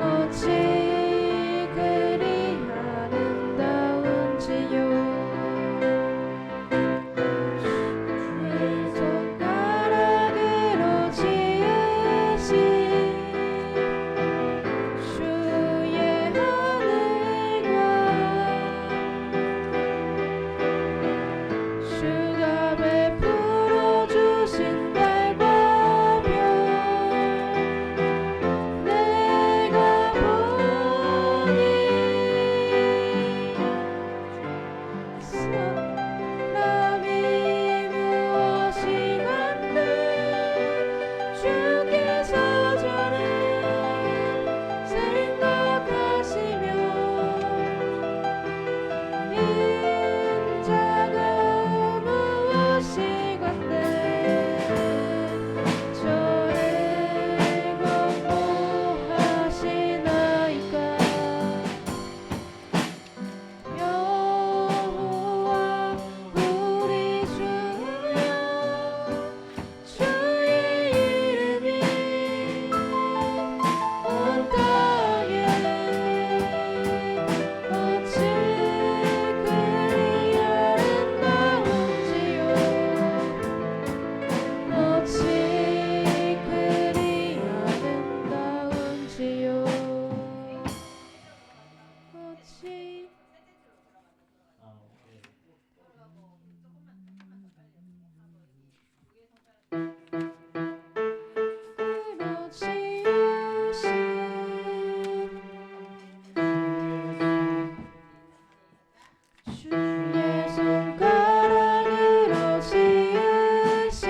어찌 그리 아름다운지요 손가락으로 지으신 주의 하늘과 주가 베풀어 주신 달과 별 내가 보니 사람이 무엇이 간데 주께서 저를 생각하시며 인자가 무엇이 간데 저를 공부하시나이까 여호와 우리 주여 주의 이름이 온 땅에 어찌 그리 아름다운지요 어찌 그리 아름다운지요 어찌 주의 손가락으로 지으신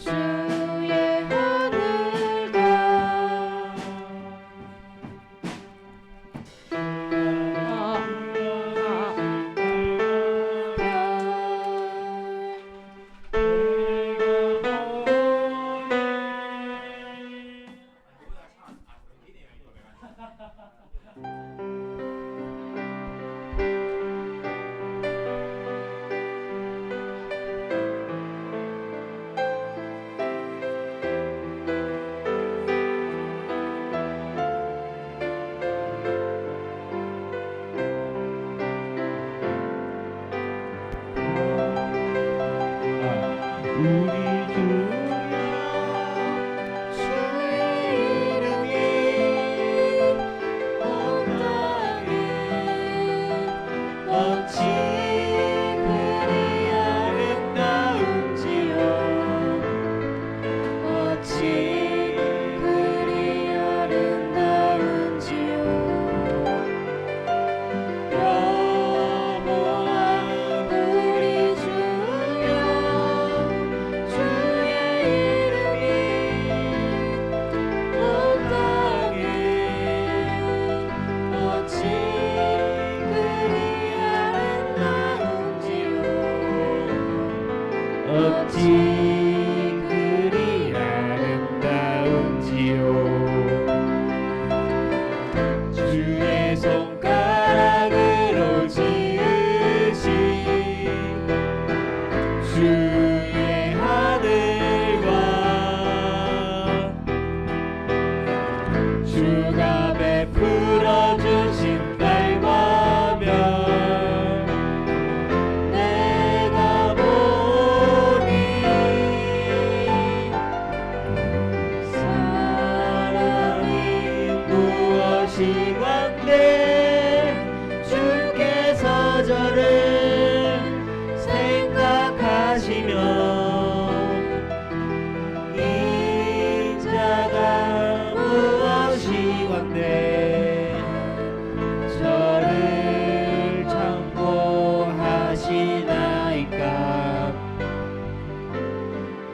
주의 하늘과 우리 주여 주의 이름이 온 땅에 어찌 그리 아름다운지요 어찌 그리 아름다운지요 여호와 우리 주여 주의 이름이 온 땅에 어찌 그리 아름다운지요 어찌 그리 아름다운지요 주의 손가락으로 지으신 주의 하늘과 주가 베풀어 주신 달과 별 내가 보니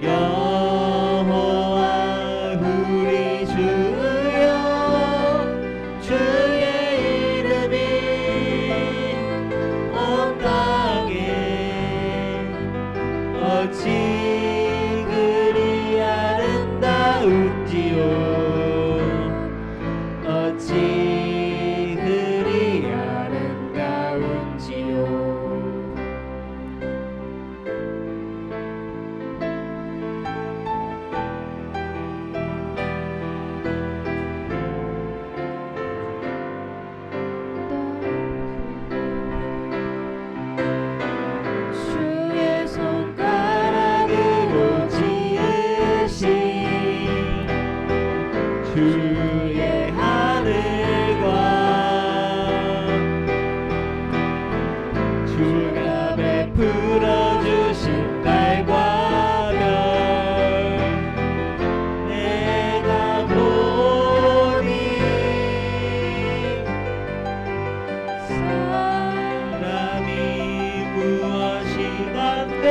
여호와 우리 주여 주의 이름이 온 땅에 어찌 그리 아름다운지요 어찌 그리 아름다운지요 주의 손가락으로 지으신 주의 하늘과 주가 베풀어 주신 달과 별 내가 보니 사람이 무엇이건데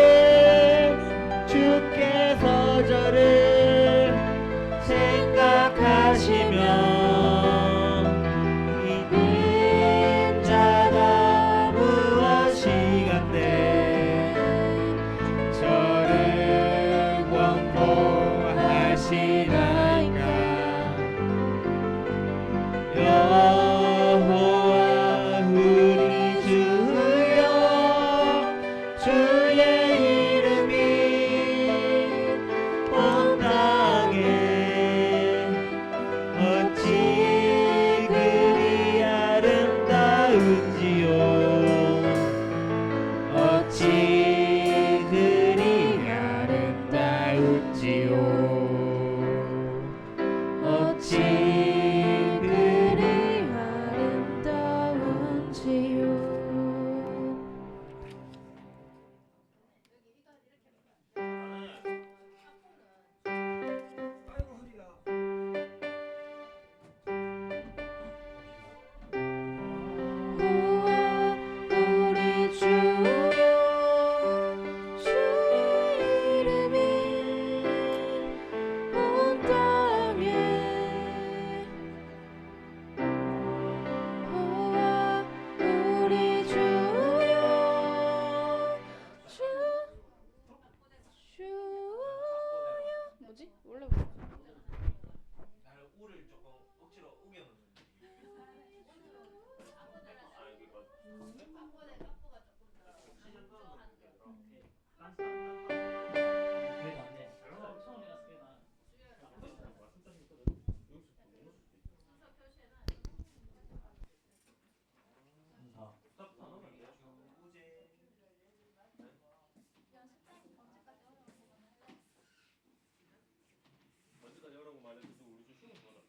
주께서 저를 생각하시며 있는 자가 무엇이건데 저를 권고하시나이까 여호와 우리 주여 주의 이름이 온 땅에 어찌 그리 아름다운지요 어찌 그리 아름다운지요 어찌 그리 아름다운지요 여호와 우리 주여 주의 이름이 온 땅에 여호와 우리 주여 주여 뭐지? 원래 나는 우를 조금 억지로 우겨놓는 언제까지 하라고 말했는데 우리 좀 쉬는 거라.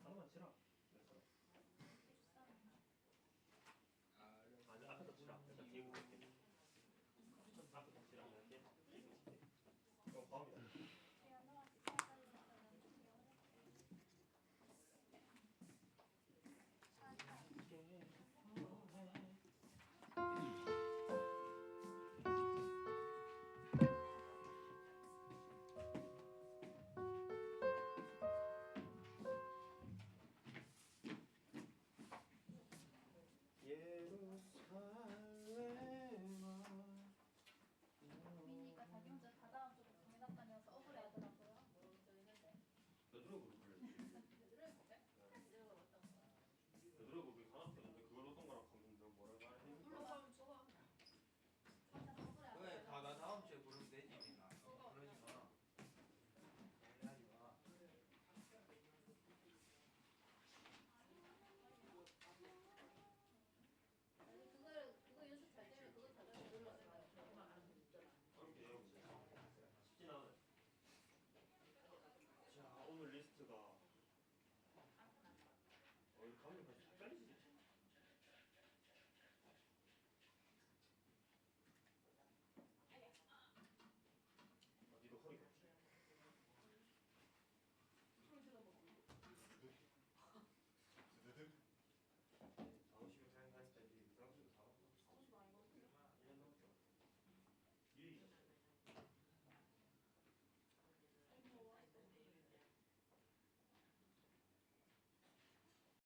하나만 치라. 하나만 치라. 아니 앞에다 치라. 일단 뒤에 붙을게. 앞에다 치라. 이렇게. 과학이다.